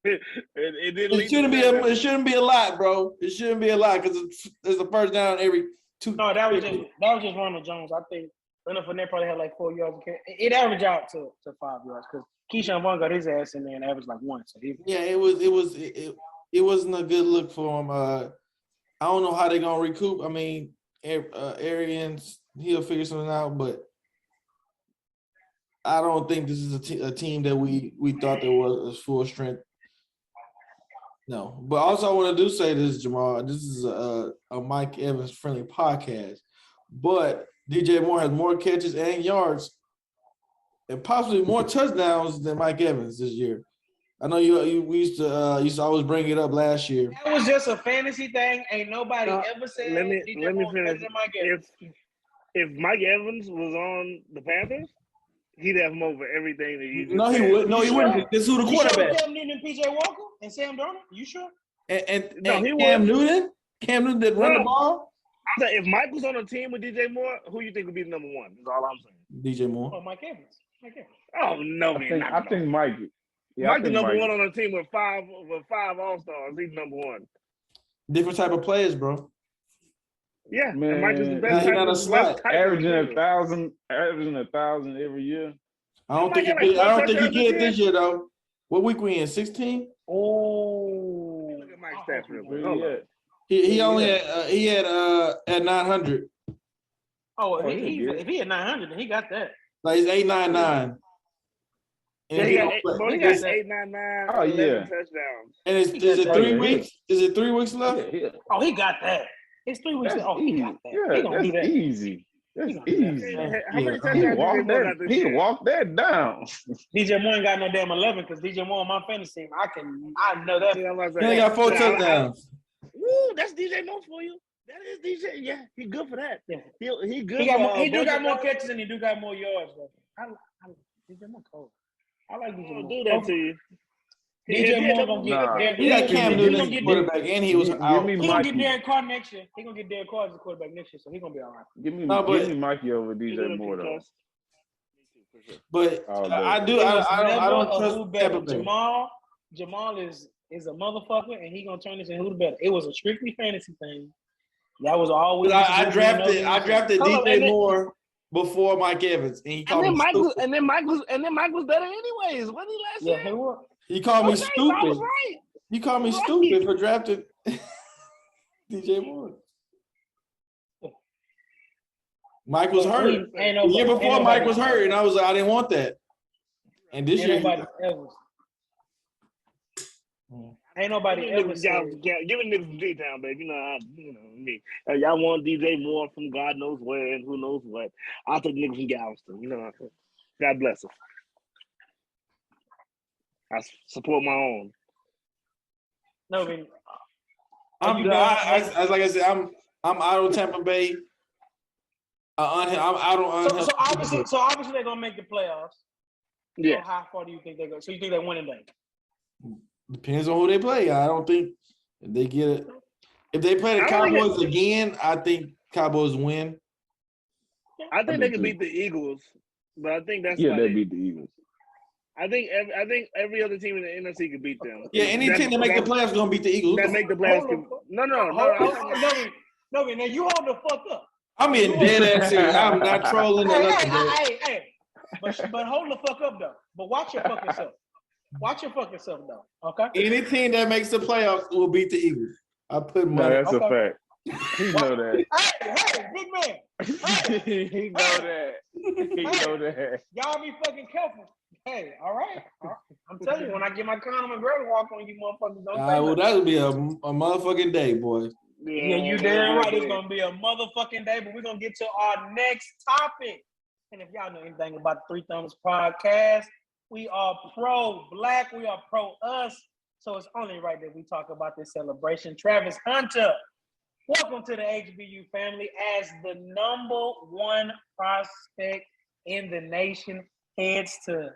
It shouldn't be a lot, bro. It shouldn't be a lot because there's a first down every 2. No, that was just Ronald Jones. I think Leonard Fournette probably had like 4 yards a carry. It averaged out to 5 yards because Keyshawn Vaughn got his ass in there and averaged like 1. So it wasn't a good look for him. I don't know how they're gonna recoup. I mean, Arians, he'll figure something out, but I don't think this is a team that we thought there was full strength. No, but also I want to say this, Jamal. This is a Mike Evans friendly podcast, but DJ Moore has more catches and yards, and possibly more touchdowns than Mike Evans this year. I know we used to always bring it up last year. That was just a fantasy thing. Ain't nobody ever said. Let me finish. If Mike Evans was on the Panthers, he'd have him over everything that you just said. He would. No, he wouldn't. This is who the quarterback. Cam Newton and PJ Walker and Sam Darnold. You sure? And Cam Newton did run the ball. I said, if Mike was on a team with DJ Moore, who you think would be the number one? That's all I'm saying. DJ Moore. Oh, Mike Evans. Oh no, man! I think Mike. Yeah, Mike's the number one on a team with five All-Stars. He's number one. Different type of players, bro. Yeah, man. And Mike is the best. He's not a slut. Averaging 1,000 every year. I don't think he get it this year though. What week we in? 16? Oh, look at Mike's stats real quick. He only had at 900. Oh, if he had 900, then he got that. Like he's 899. And he got 899. Oh yeah. Touchdowns. And is it 3 weeks? Is it 3 weeks left? Yeah. Oh, he got that. It's 3 weeks. He got that. Yeah, he gonna do that. Easy. That's easy. How many touchdowns He walked that down. DJ Moore ain't got no damn 11 because DJ Moore on my fantasy team. I know that. He only got 4 touchdowns. Woo, that's DJ Moore for you. That is DJ. Yeah, he good for that. Yeah, he good. He do got more catches and he do got more yards. Though. I DJ Moore cold. I like DJ Moore. Do that to you. DJ Moore gonna get he got Cam Newton as quarterback, and he was out. He gonna get Derek Carr next year. He gonna get Derek Carr as the quarterback next year, so he gonna be all right. Give me Mikey over DJ Moore though. But I don't trust Tampa Bay. Jamal is a motherfucker, and he gonna turn this into who the better. It was a strictly fantasy thing. That was always. I drafted DJ Moore before Mike Evans, and he called me stupid. And then Mike was better anyways. What did he last year? He called me stupid. I was right. You called me stupid for drafting DJ Moore. Mike was hurt. The year before, Mike was hurt, and I didn't want that. And this year, ain't nobody ever give a nigga from J-Town, baby. You know me. Y'all want DJ Moore from God knows where and who knows what. I'll take niggas from Galveston. You know, God bless him. I support my own. No, I mean, like I said, I'm out of Tampa Bay. I'm out on So obviously they're gonna make the playoffs. Yeah. So how far do you think they go? So you think they win today? Depends on who they play. I don't think if they get it. If they play the I don't think Cowboys again, I think Cowboys win. I think they can beat the Eagles, but I think that's they beat the Eagles. I think every other team in the NFC could beat them. Yeah, any team that make the playoffs gonna beat the Eagles. That make the playoffs. No. No, now you hold the fuck up. I'm being dead ass serious. I'm not trolling. Hey. But hold the fuck up though. But watch your fucking self. Watch your fucking self though. Okay. Any team that makes the playoffs will beat the Eagles. I put money. No, that's a fact. He know that. Hey, big man. He know that. He know that. Y'all be fucking careful. Hey, all right. I'm telling you, when I get my Conor McGregor walk on, you motherfuckers don't say well, that would be a motherfucking day, boy. Yeah, you damn right. It's gonna be a motherfucking day, but we're gonna get to our next topic. And if y'all know anything about the Three Thumbs Podcast, we are pro-black, we are pro-us. So it's only right that we talk about this celebration. Travis Hunter, welcome to the HBU family as the number one prospect in the nation, heads to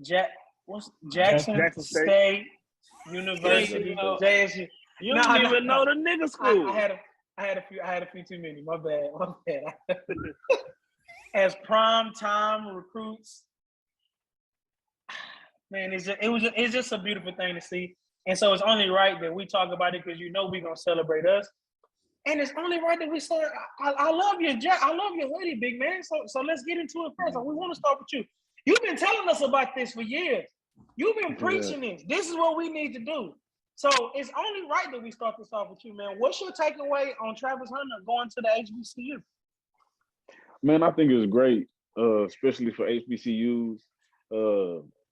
Jackson State University, JSU. You don't even know the nigga school. I had a few too many. My bad. As prime time recruits, man, it's just a beautiful thing to see. And so it's only right that we talk about it because we're gonna celebrate us. And it's only right that we say, I love your Jack, I love your hoodie, big man. So let's get into it first. We want to start with you. You've been telling us about this for years. You've been preaching this. This is what we need to do. So it's only right that we start this off with you, man. What's your takeaway on Travis Hunter going to the HBCU? Man, I think it's great, especially for HBCUs.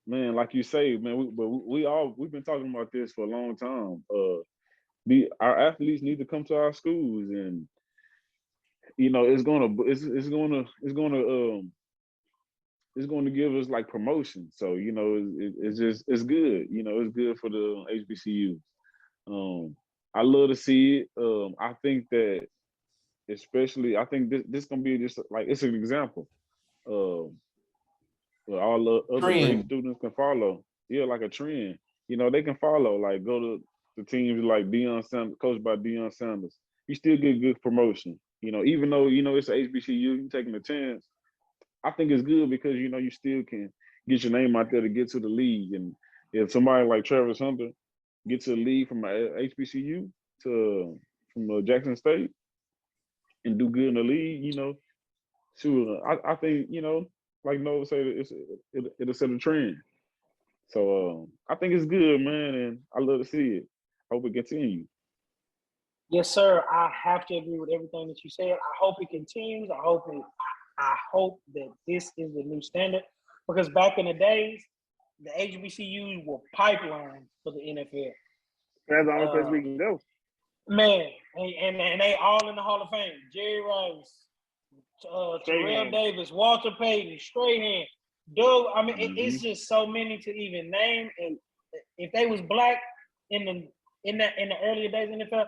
Man, like you say, man, we've been talking about this for a long time. Our athletes need to come to our schools, and it's going to give us like promotion. So it's good. It's good for the HBCUs. I love to see it. I think that especially, I think this gonna be just like it's an example. All the other great students can follow. Yeah, like a trend. They can follow. Like go to the teams like Deion Sanders, coached by Deion Sanders. You still get good promotion. Even though it's a HBCU, you're taking a chance. I think it's good because you still can get your name out there to get to the league. And if somebody like Travis Hunter gets a league from a HBCU from Jackson State and do good in the league, sure. I think like Noah said, it'll set a trend. So I think it's good, man, and I love to see it. I hope it continues. Yes, sir. I have to agree with everything that you said. I hope it continues. I hope that this is the new standard, because back in the days, the HBCUs were pipelines for the NFL. That's the only place we can go. Man, and they all in the Hall of Fame. Jerry Rice, Terrell Davis, Walter Payton, Strahan, Doug. I mean, it's just so many to even name. And if they was black in the earlier days in the NFL,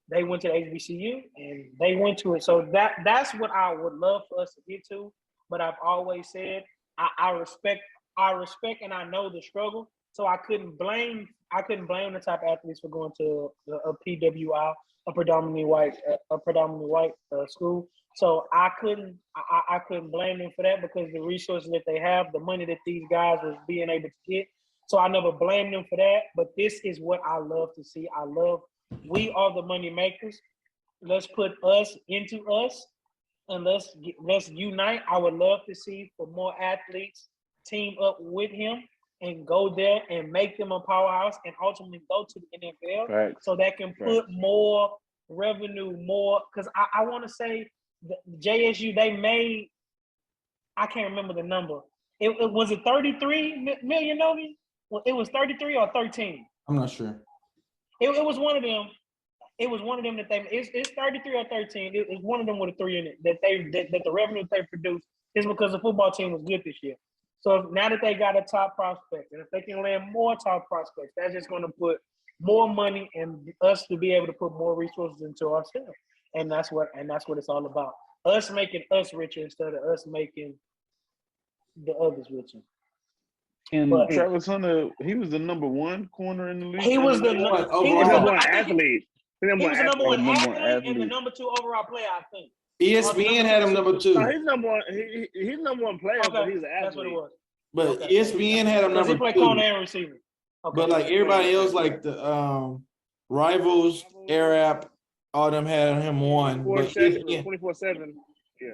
they went to the HBCU and they went to it. So that's what I would love for us to get to. But I've always said I respect and I know the struggle. So I couldn't blame the top athletes for going to a PWI, a predominantly white school. So I couldn't blame them for that, because the resources that they have, the money that these guys was being able to get. So I never blamed them for that. But this is what I love to see. We are the money makers. Let's put us into us, and let's unite. I would love to see for more athletes team up with him and go there and make them a powerhouse and ultimately go to the NFL. Facts. So that can put more revenue, because I want to say the JSU, they made, I can't remember the number. It was it 33 million, Novi? Well, it was 33 or 13. I'm not sure. It was one of them. It was one of them that it's 33 or 13. It's one of them with a 3 in it that the revenue they produced is because the football team was good this year. So now that they got a top prospect, and if they can land more top prospects, that's just going to put more money and us to be able to put more resources into ourselves. And that's what it's all about. us making us richer instead of us making the others richer. And But- Travis Hunter, he was the number 1 corner in the league. He was the Number one he was overall. the Number one I think athlete. He was the number one number one athlete and the athlete. number 2 overall player, I think. ESPN had him number 2, No, he's number one. He's number one player, but Okay, he's an athlete. that's what it was. but Okay. ESPN had him Because he number played 2. corner and receiver. Okay. But like everybody else, like the Rivals, Arab, all them had him 1. But ESPN, 24/7.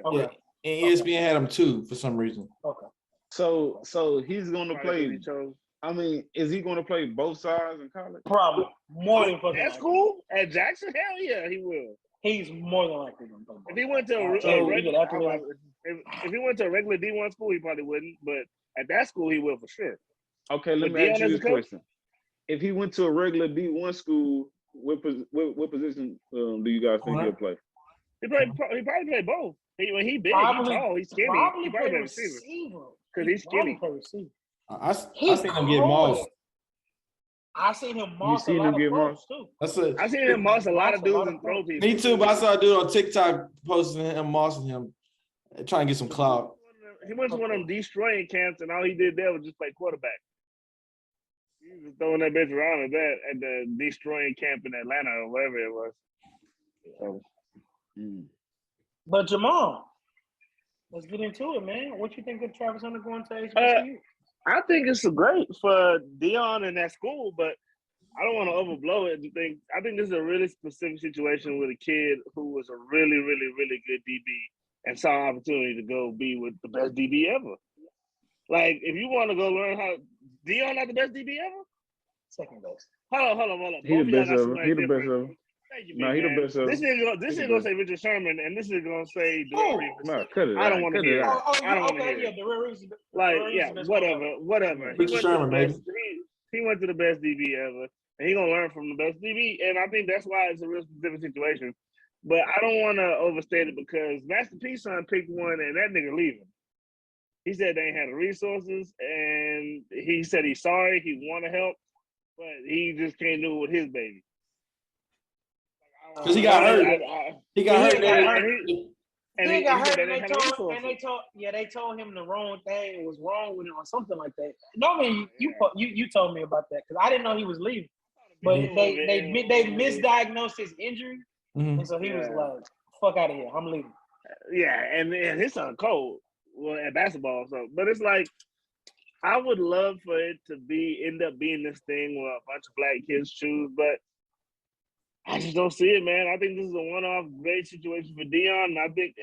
Okay. yeah, and ESPN had him 2 for some reason. Okay. So he's going to play. He chose. I mean, is he going to play both sides in college? Probably more than fucking. That's likely. cool. At Jackson, hell yeah, he will. He's more than likely going to play. If he went to a So, regular, yeah, after that- if he went to a regular D1 school, he probably wouldn't. But at that school, he will for sure. Okay, let But me ask Deion you as a this coach? question. If he went to a regular D1 school, what position do you guys think he'll play? He probably played both. When he big, Probably- he's tall, he's skinny. Probably He play probably receiver. receiver because he's Probably skinny. play receiver. I seen him get mossed. I seen him moss seen a him lot get of folks too. That's it. I seen him moss a lot of Moss a lot dudes of and throw folks. people. Me too, but I saw a dude on TikTok posting him mossing him, trying to get some clout. He went to one of them destroying camps, and all he did there was just play quarterback. He was throwing that bitch around at the destroying camp in Atlanta or wherever it was. So, But Jamal, let's get into it, man. What you think of Travis Hunter going to HBCU? I think it's great for Deion and that school, but I don't want to overblow it and think. I think this is a really specific situation with a kid who was a really, really, really good DB and saw an opportunity to go be with the best DB ever. Like, if you want to go learn how Deion not the best DB ever? Second base. Hold on. He the best ever. He the best ever. Thank you, No, he the man. best ever. This nigga gonna say Richard Sherman, and this is gonna say Darrell Reeves. No, cut it I don't out. want to Cut hear it it. out. I don't wanna hear yeah, it. the Reeves. Like, Reeves yeah, is the best whatever. Richard Sherman, baby. He went to the best DB ever, and he gonna learn from the best DB. And I think that's why it's a real specific situation. But I don't want to overstate it because Master P's son picked one, and that nigga leaving. He said they ain't had the resources, and he said he's sorry, he want to help, but he just can't do it with his baby. Because he got hurt. He got hurt. And he He got hurt, said and they they didn't have the told, resources. they told him the wrong thing. It was wrong with him or something like that. No, I mean, you told me about that because I didn't know he was leaving. But they misdiagnosed his injury, and so he was like, "Fuck out of here, I'm leaving." Yeah, and his son cold. Well, at basketball, so but it's like I would love for it to end up being this thing where a bunch of black kids choose, but I just don't see it, man. I think this is a one-off great situation for Deion. And I think,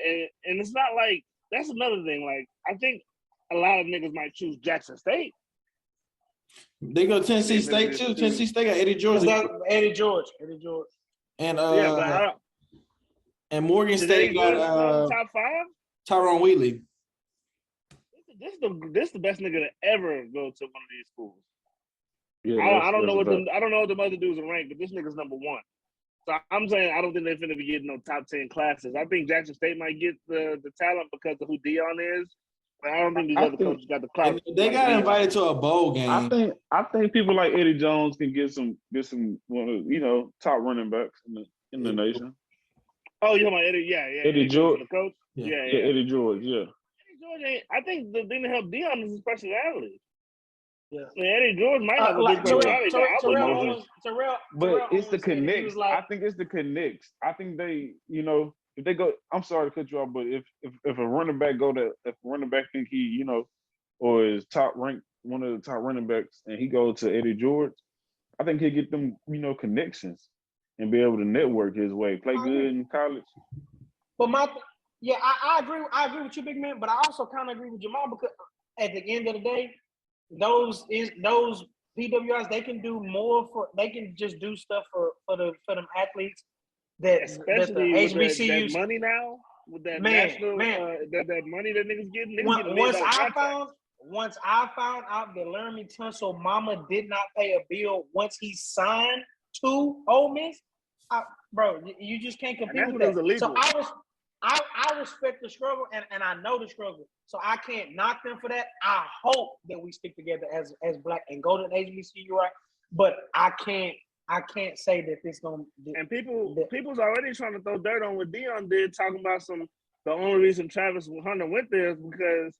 and it's not like that's another thing. Like I think a lot of niggas might choose Jackson State. They go to Tennessee State too. Tennessee State got Eddie George. Eddie George. And Yeah, but I don't, and Morgan is State Eddie George got top 5. Tyrone Wheatley. This is the best nigga to ever go to one of these schools. Yeah, I don't know what the I don't know what the other dudes are ranked, but this nigga's number 1. So I'm saying I don't think they're finna be getting no top 10 classes. I think Jackson State might get the talent because of who Deion is, but I don't think these other coaches got the clout. They got invited to a bowl game. I think people like Eddie Jones can get some one of top running backs in the nation. Oh, you talking about Eddie? Yeah. Eddie George, the coach. Yeah. Eddie George, yeah. Eddie George ain't. I think the thing that helped Deion is his personality. Yeah. I mean, Eddie George might have a Like big personality. Terrell, But it's the almost said he connects. was like, I think it's the connects. I think they, if they go, I'm sorry to cut you off, but if a running back think he, or is top ranked, one of the top running backs, and he goes to Eddie George, I think he'll get them, connections and be able to network his way, play good in college. But I agree. I agree with you, big man. But I also kind of agree with Jamal because at the end of the day, those PWIs they can do more they can just do stuff for them athletes that especially that the with HBCUs that money now with that national that money that niggas getting. Once I found out that Laramie Tunsil mama did not pay a bill once he signed to Ole Miss, bro, you just can't compete with that. So I respect the struggle and I know the struggle. So I can't knock them for that. I hope that we stick together as black and go to the HBCU, right? But I can't say that this gonna. And people's already trying to throw dirt on what Deion did, talking about some the only reason Travis Hunter went there is because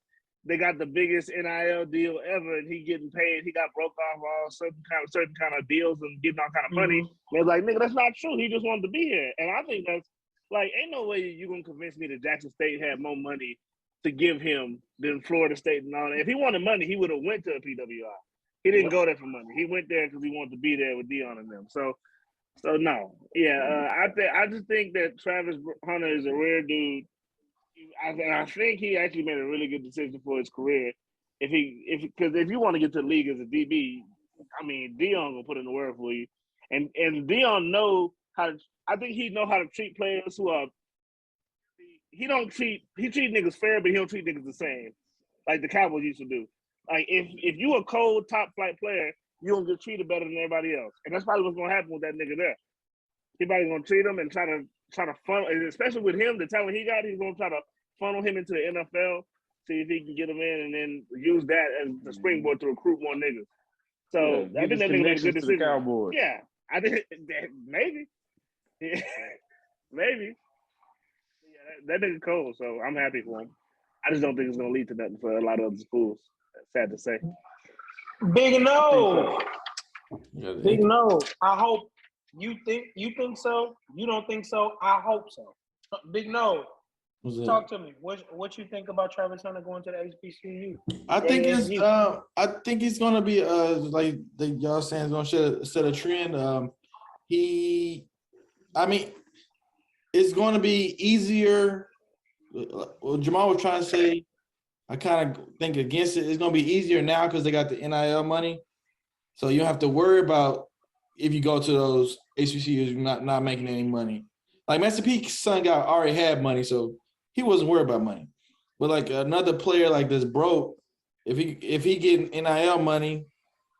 they got the biggest NIL deal ever, and he getting paid. He got broke off all certain kind of deals and getting all kind of money. They're like, nigga, that's not true. He just wanted to be here, and I think that's like, ain't no way you gonna convince me that Jackson State had more money to give him than Florida State and all that. If he wanted money, he would have went to a PWI. He didn't go there for money. He went there because he wanted to be there with Dion and them. So no, I just think that Travis Hunter is a rare dude. I think he actually made a really good decision for his career. Because if you want to get to the league as a DB, I mean, Dion gonna put in the work for you, and Dion know how to. I think he know how to treat players who are. He treat niggas fair, but he don't treat niggas the same, like the Cowboys used to do. Like if you a cold top flight player, you gonna get treated better than everybody else, and that's probably what's gonna happen with that nigga there. He probably gonna treat him and try to funnel, especially with him, the talent he got, he's gonna try to funnel him into the NFL, see if he can get him in, and then use that as the springboard to recruit more niggas. So I think that nigga made a good decision. Cowboys. Yeah, I think maybe, maybe. Yeah, that nigga cold. So I'm happy for him. I just don't think it's gonna lead to nothing for a lot of other schools. Sad to say. Big no. Big no. I hope you think so. You don't think so. I hope so. Big no. Talk to me. What you think about Travis Hunter going to the HBCU? I think it's gonna be like y'all saying, it's gonna set a trend. It's gonna be easier. Well, Jamal was trying to say, I kind of think against it. It's gonna be easier now because they got the NIL money, so you don't have to worry about if you go to those HBCUs not making any money. Like Master P's son already had money, so he wasn't worried about money. But like another player like this broke, if he getting NIL money,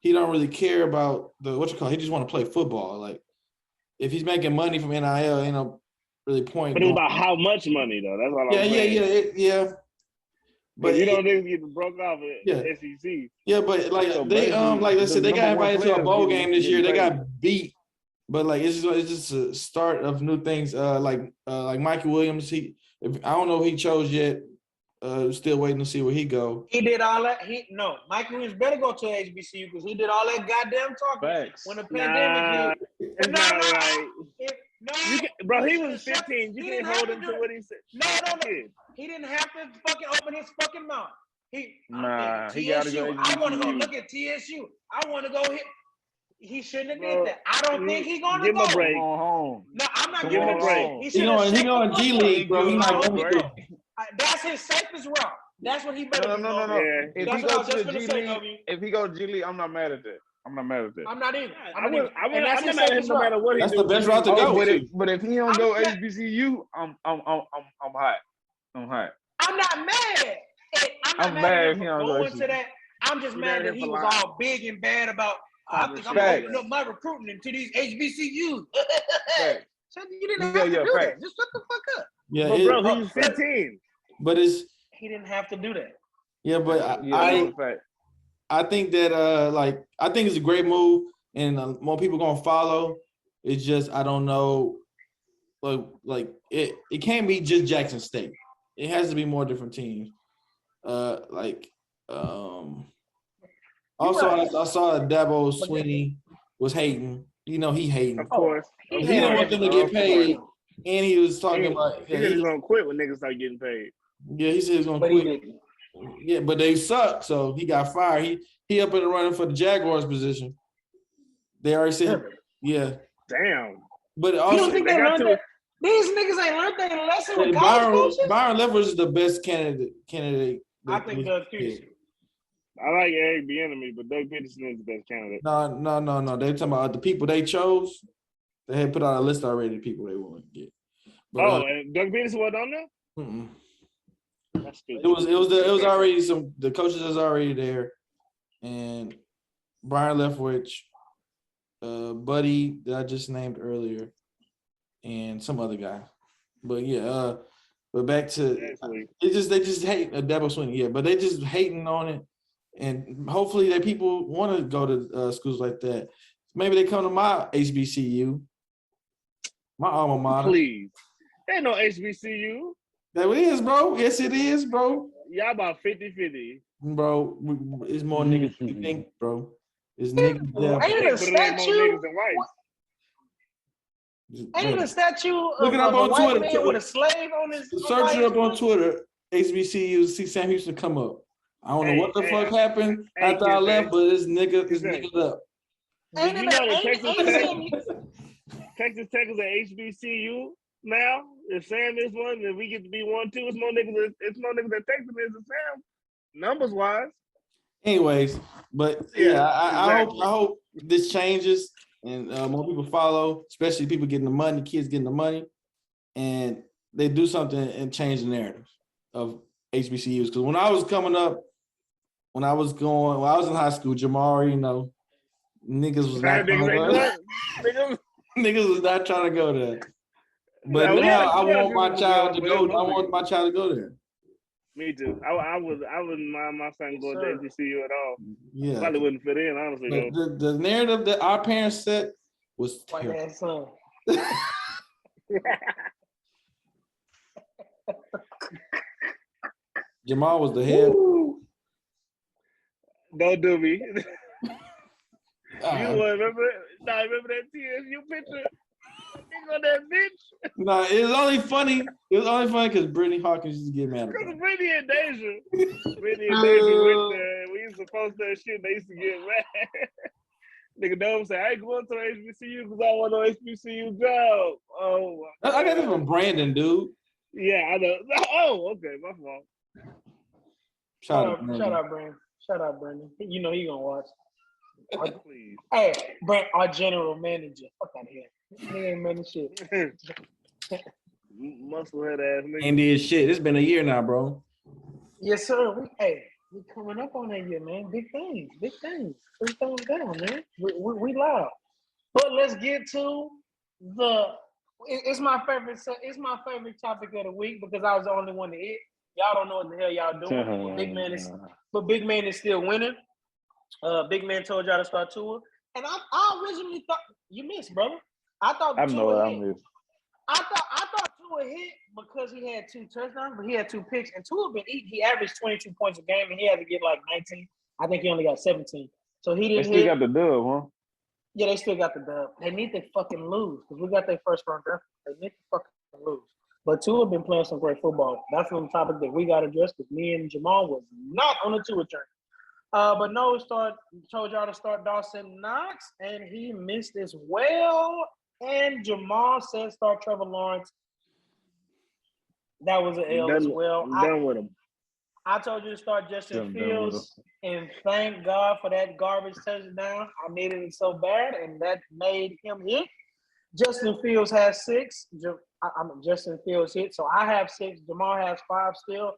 he don't really care about he just want to play football. Like if he's making money from NIL, ain't no really point. But it's about how much money though. That's all I'm saying. Yeah. But you don't even get broke off at SEC. Yeah, but like they like I said, they got invited to a bowl game this year. They got beat, but like it's just a start of new things. Like Mikey Williams, I don't know if he chose yet. Still waiting to see where he go. He did all that. Mikey Williams better go to HBCU because he did all that goddamn talking when the pandemic hit. It's not right. Bro, he was 15. You can't hold him to what he said. No. He didn't have to fucking open his fucking mouth. He gotta go. I want to go look at TSU. I want to go hit. He shouldn't have did that. I don't think he's going to give go. Him a break. No, I'm not giving him a break. He going G League, bro. He's not going to go. That's his safest route. That's what he better do. No. Yeah. If he goes to the G League, G League, I'm not mad at that. I'm not mad at that. I'm not either. I'm not mad at him no matter what he That's the best route to go. But if he don't go HBCU, I'm hot. I'm hot. I'm not mad. I'm not mad if he don't go to that. I'm just mad that he was all big and bad about. I think I'm gonna open up my recruiting into these HBCUs. So you didn't have to do that. Just shut the fuck up. Yeah, bro, he's 15. But he didn't have to do that. Yeah, but I think that I think it's a great move, and more people gonna follow. It's just I don't know, like it can't be just Jackson State. It has to be more different teams. Also, I saw Dabo Swinney was hating. You know, he hating. Of course. He didn't want them to get paid, and he was talking about he's gonna quit when niggas start getting paid. Yeah, he said he's gonna quit. Yeah, but they suck, so he got fired. He up in the running for the Jaguars position. They already said, yeah. Damn. But also, you don't think they learned that? These niggas ain't learned their lesson with college coaches? Byron Leftwich is the best candidate. I think Doug Peterson. I like Eric Bieniemy, but Doug Peterson is the best candidate. No. They talking about the people they chose. They had put out a list already of people they want to get. But, and Doug Peterson wasn't on there? Mm-mm. That's stupid. It was already the coaches is already there, and Byron Leftwich, Buddy that I just named earlier, and some other guy. But yeah, but back to they just hate Dabo Swinney, yeah, but they just hating on it, and hopefully that people want to go to schools like that. Maybe they come to my HBCU, my alma mater. Please, there ain't no HBCU. That is, bro. Yes, it is, bro. Y'all about 50-50. Bro, it's more niggas than you think, bro. It's niggas there. Ain't it a But it ain't more statue? niggas than whites. Ain't it a statue Look of it up a on white Twitter. man with a slave on his? Search it up on Twitter. HBCU, see Sam Houston come up. I don't know what the fuck happened after I left, but this nigga up. Did you know that Texas Tech is an HBCU now? If Sam is one, then we get to be one too. It's more niggas that Texas is than Sam, numbers wise. Anyways, but yeah, I hope this changes and more people follow, especially people getting the money, kids getting the money, and they do something and change the narrative of HBCUs. Because when I was coming up, when I was in high school, Jamal, niggas was not trying to go. Niggas was not trying to go there. But now I want my child to go. I want my child to go there. Me too. I wouldn't mind my son going to HBCU at all. Yeah, probably wouldn't fit in, honestly. The narrative that our parents set was terrible. Jamal was the head. Don't do me. You remember that TSU picture? On that bitch. No, it was only funny. It was only funny because Brittany Hawkins used to get mad. Because Brittany and Deja. Brittany and Deja went there. We used to post that shit. They used to get mad. Nigga Dome said, I ain't going to HBCU because I want no HBCU job. Oh, I got this from Brandon, dude. Yeah, I know. Oh, okay, my fault. Shout out, Brandon. Shout out, Brandon. You know he gonna watch. Please. Hey, Brent, our general manager. Fuck out of here. He ain't managing shit. Musclehead ass nigga. Ain't did shit. It's been a year now, bro. Yes, sir. We coming up on that year, man. Big things. 3 thumbs down, man. We loud. But let's get to it's my favorite topic of the week because I was the only one to hit. Y'all don't know what the hell y'all doing. Big man is still winning. Big man told y'all to start Tua. And I originally thought you missed, brother. I thought Tua hit. I thought Tua hit because he had 2 touchdowns, but he had 2 picks. And Tua been eating. He averaged 22 points a game, and he had to get like 19. I think he only got 17. So he didn't. They still got the dub, huh? Yeah, they still got the dub. They need to fucking lose because we got their first round draft. They need to fucking lose. But Tua been playing some great football. That's one topic that we got addressed because me and Jamal was not on the Tua train. But no, told y'all to start Dawson Knox, and he missed as well. And Jamal said start Trevor Lawrence. That was an L as well. I'm done with him. I told you to start Justin Fields, and thank God for that garbage touchdown. I needed it so bad, and that made him hit. Justin Fields has 6. Justin Fields hit, so I have 6. Jamal has 5 still.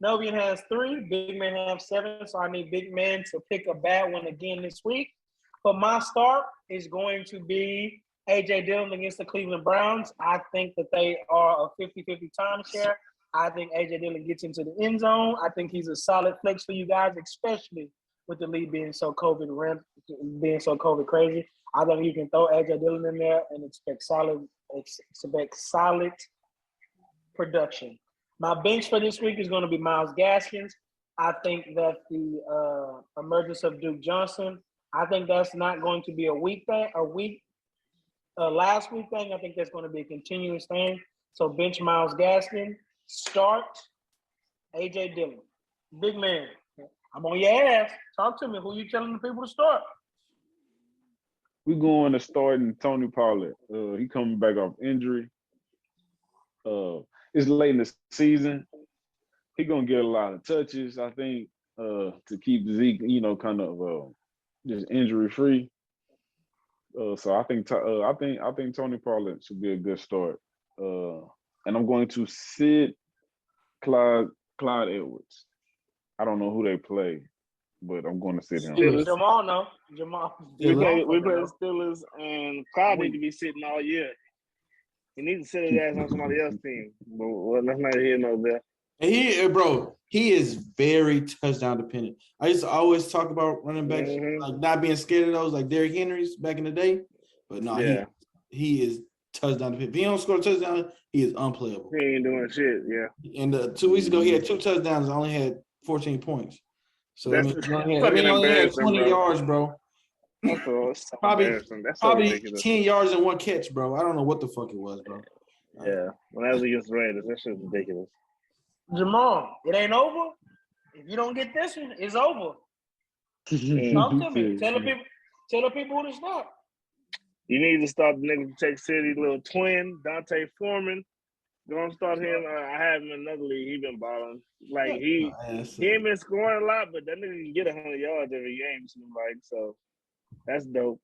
Novian has 3. Big man has 7. So I need Big man to pick a bad one again this week. But my start is going to be A.J. Dillon against the Cleveland Browns. I think that they are a 50-50 timeshare. I think A.J. Dillon gets into the end zone. I think he's a solid flex for you guys, especially with the league being so COVID crazy. I think you can throw A.J. Dillon in there and expect solid production. My bench for this week is going to be Myles Gaskins. I think that the emergence of Duke Johnson, I think that's not going to be a last week thing. I think that's going to be a continuous thing. So bench Myles Gaskin, start A.J. Dillon. Big man, I'm on your ass. Talk to me. Who you telling the people to start? We going to starting Tony Pollard. He coming back off injury. It's late in the season. He gonna get a lot of touches, I think, to keep Zeke, kind of just injury free. So I think Tony Pollard should be a good start. And I'm going to sit Clyde Edwards. I don't know who they play, but I'm going to sit him. Jamal. We play the Steelers, and Clyde need to be sitting all year. He needs to sit his ass on somebody else's team. But that's not here nor there. And he is very touchdown dependent. I used to always talk about running backs like not being scared of those, like Derrick Henry's back in the day. But no, he is touchdown. If he don't score a touchdown, he is unplayable. He ain't doing shit. Yeah. And 2 weeks ago, he had 2 touchdowns and only had 14 points. So That's he only fucking had embarrassing, 20 bro. yards, bro. That's so Probably embarrassing. That's so ridiculous. 10 yards and 1 catch, bro. I don't know what the fuck it was, bro. Yeah. When that was against the Raiders, that shit's ridiculous. Jamal, it ain't over. If you don't get this one, it's over. Talk to me. Tell the people who to stop. You need to start the nigga from Texas City, little twin, Dante Foreman. Go and start him. I have him in another league. He been balling. Like, he ain't been scoring a lot, but that nigga can get 100 yards every game, it seems like. So, that's dope.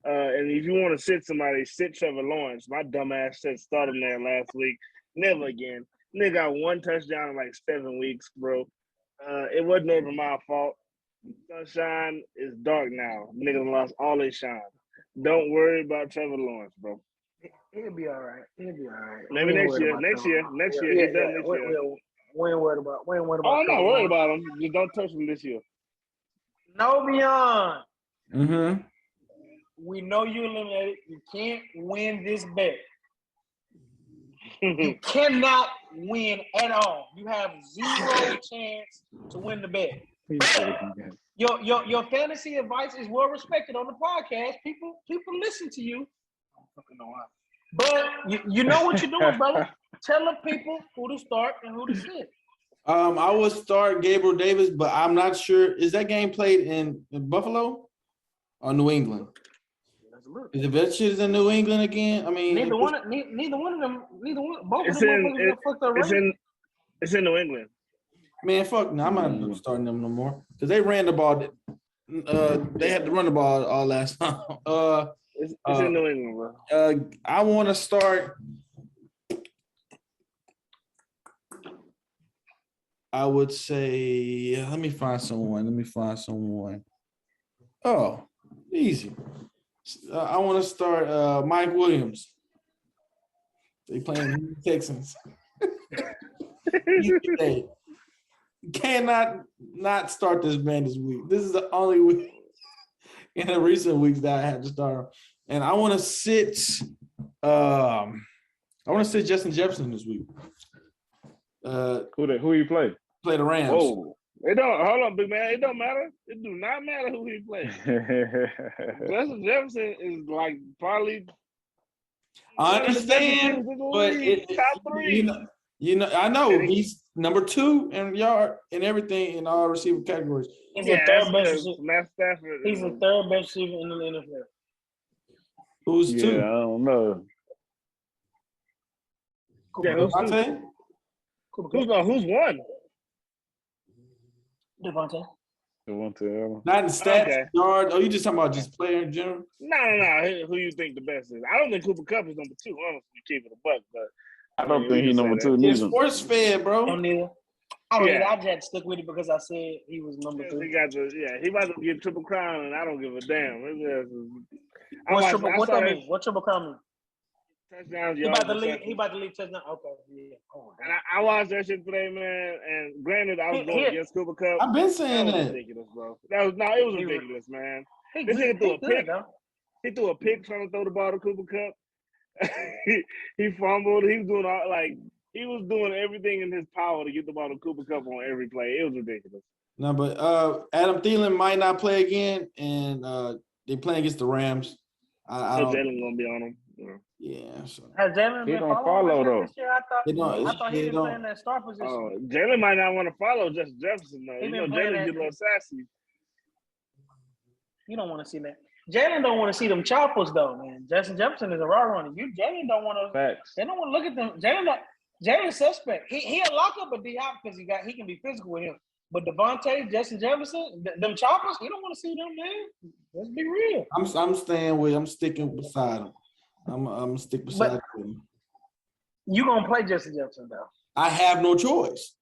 And if you want to sit somebody, sit Trevor Lawrence. My dumb ass said start him there last week. Never again. Nigga got 1 touchdown in like 7 weeks, bro. It wasn't even my fault. Sunshine is dark now. Nigga lost all his shine. Don't worry about Trevor Lawrence, bro. He'll be all right. Maybe next year. Next year. He's done next year. We ain't worried about. Oh, I'm not worried about him. Just don't touch him this year. No, beyond. Mm-hmm. We know you eliminated. You can't win this bet. You cannot win at all. You have 0 chance to win the bet. Your fantasy advice is well respected on the podcast. People listen to you. I don't fucking know why. But you know what you're doing, brother. Tell the people who to start and who to sit. I would start Gabriel Davis, but I'm not sure. Is that game played in Buffalo or New England? Is the vet shit in New England again? I mean, neither one of them. Both of them fucked up. It's in New England. Man, fuck no. I'm not starting them no more because they ran the ball. They had to run the ball all last time. It's in New England, bro. I want to start. I would say, let me find someone. Oh, easy. I want to start Mike Williams. They playing the Texans. You cannot not start this man this week. This is the only week in the recent weeks that I had to start him. And I want to sit Justin Jefferson this week. Who you play? Play the Rams. Whoa. Hold on, big man. It don't matter. It do not matter who he plays. Justin Jefferson is like probably. I understand, but top 3. I know he's number 2 in yard and everything in all receiver categories. He's the third best receiver. Matt Stafford. He's the third best receiver in the NFL. Who's 2? I don't know. Yeah, who's 1? Devontae. Not in stats, yard. Oh, you just talking about just player in general? No. Who you think the best is? I don't think Cooper Kupp is number 2. Honestly, keep it a buck, but I don't think he's number 2 He's neither. sports fed, bro. I just stuck with it because I said he was number 3. He about to get Triple Crown, and I don't give a damn. What that mean? What Triple Crown mean? Touchdowns, he about to leave touchdown. Okay, yeah. Oh, and I watched that shit today, man. And granted, I was going against Cooper Kupp. I've been saying that. Was ridiculous, bro. It was ridiculous, man. This nigga threw a pick. He threw a pick trying to throw the ball to Cooper Kupp. He fumbled. He was doing everything in his power to get the ball to Cooper Kupp on every play. It was ridiculous. No, but Adam Thielen might not play again, and they playing against the Rams. Jalen gonna be on him. Yeah. So. Has Jalen been follow though? This year? I thought he was playing that star position. Jalen might not want to follow Justin Jefferson though. Jalen get a little sassy. You don't want to see that. Jalen don't want to see them choppers though, man. Justin Jefferson is a raw runner. Jalen don't want to. Facts. They don't want to look at them. Jalen's suspect. He'll lock up a D-Hop because he can be physical with him. But Devontae, Justin Jefferson, them choppers, you don't want to see them, man. Let's be real. I'm sticking beside him. I'm gonna stick beside him. You gonna play Justin Jefferson though? I have no choice.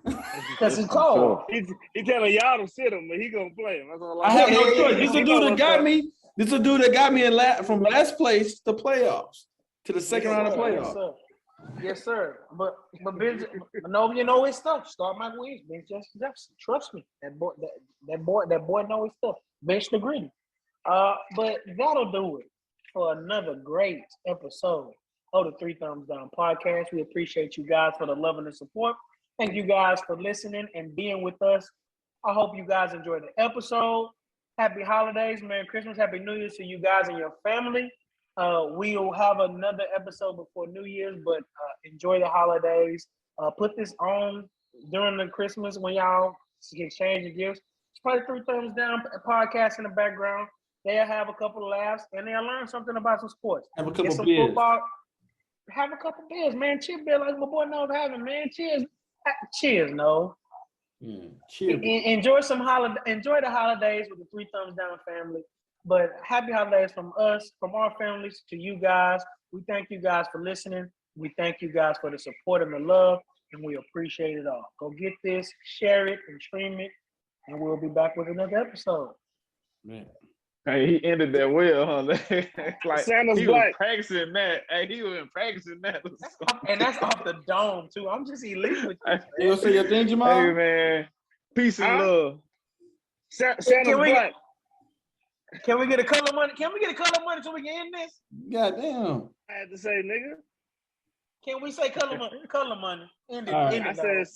Because he's cold. He telling y'all to sit him, but he gonna play him. That's all I have no choice. This is a dude that got me. This is a dude that got me from last place to playoffs to the second round of playoffs. Yes, sir. But Ben, no, you know his stuff. Start Mike Williams, bench Justin Jefferson. Trust me, that boy know his stuff. Bench the Greedy. But that'll do it for another great episode of the Three Thumbs Down podcast. We appreciate you guys for the love and the support. Thank you guys for listening and being with us. I hope you guys enjoyed the episode. Happy holidays, Merry Christmas, Happy New Year to you guys and your family. We'll have another episode before New Year's, but enjoy the holidays. Put this on during the Christmas when y'all exchange the gifts. It's probably Three Thumbs Down podcast in the background. They'll have a couple of laughs and they'll learn something about some sports. Have a couple some beers. Football. Have a couple beers, man. Cheer beer like my boy knows having, man. Cheers. Cheers, no. Cheers. Enjoy the holidays with the Three Thumbs Down family. But happy holidays from us, from our families to you guys. We thank you guys for listening. We thank you guys for the support and the love, and we appreciate it all. Go get this, share it, and stream it, and we'll be back with another episode. Man. Hey, he ended that well, huh? Like Santa's he black. was practicing that. Hey, he was practicing that. And that's off the dome too. I'm just elite with you. You gonna say your thing, Jamal? Hey man, peace and love. Santa's Can we- black. Can we get a color money? Can we get a color money so we can end this? Goddamn. I had to say, nigga. Can we say color money? Color money. End it. All right. End I it, dog. said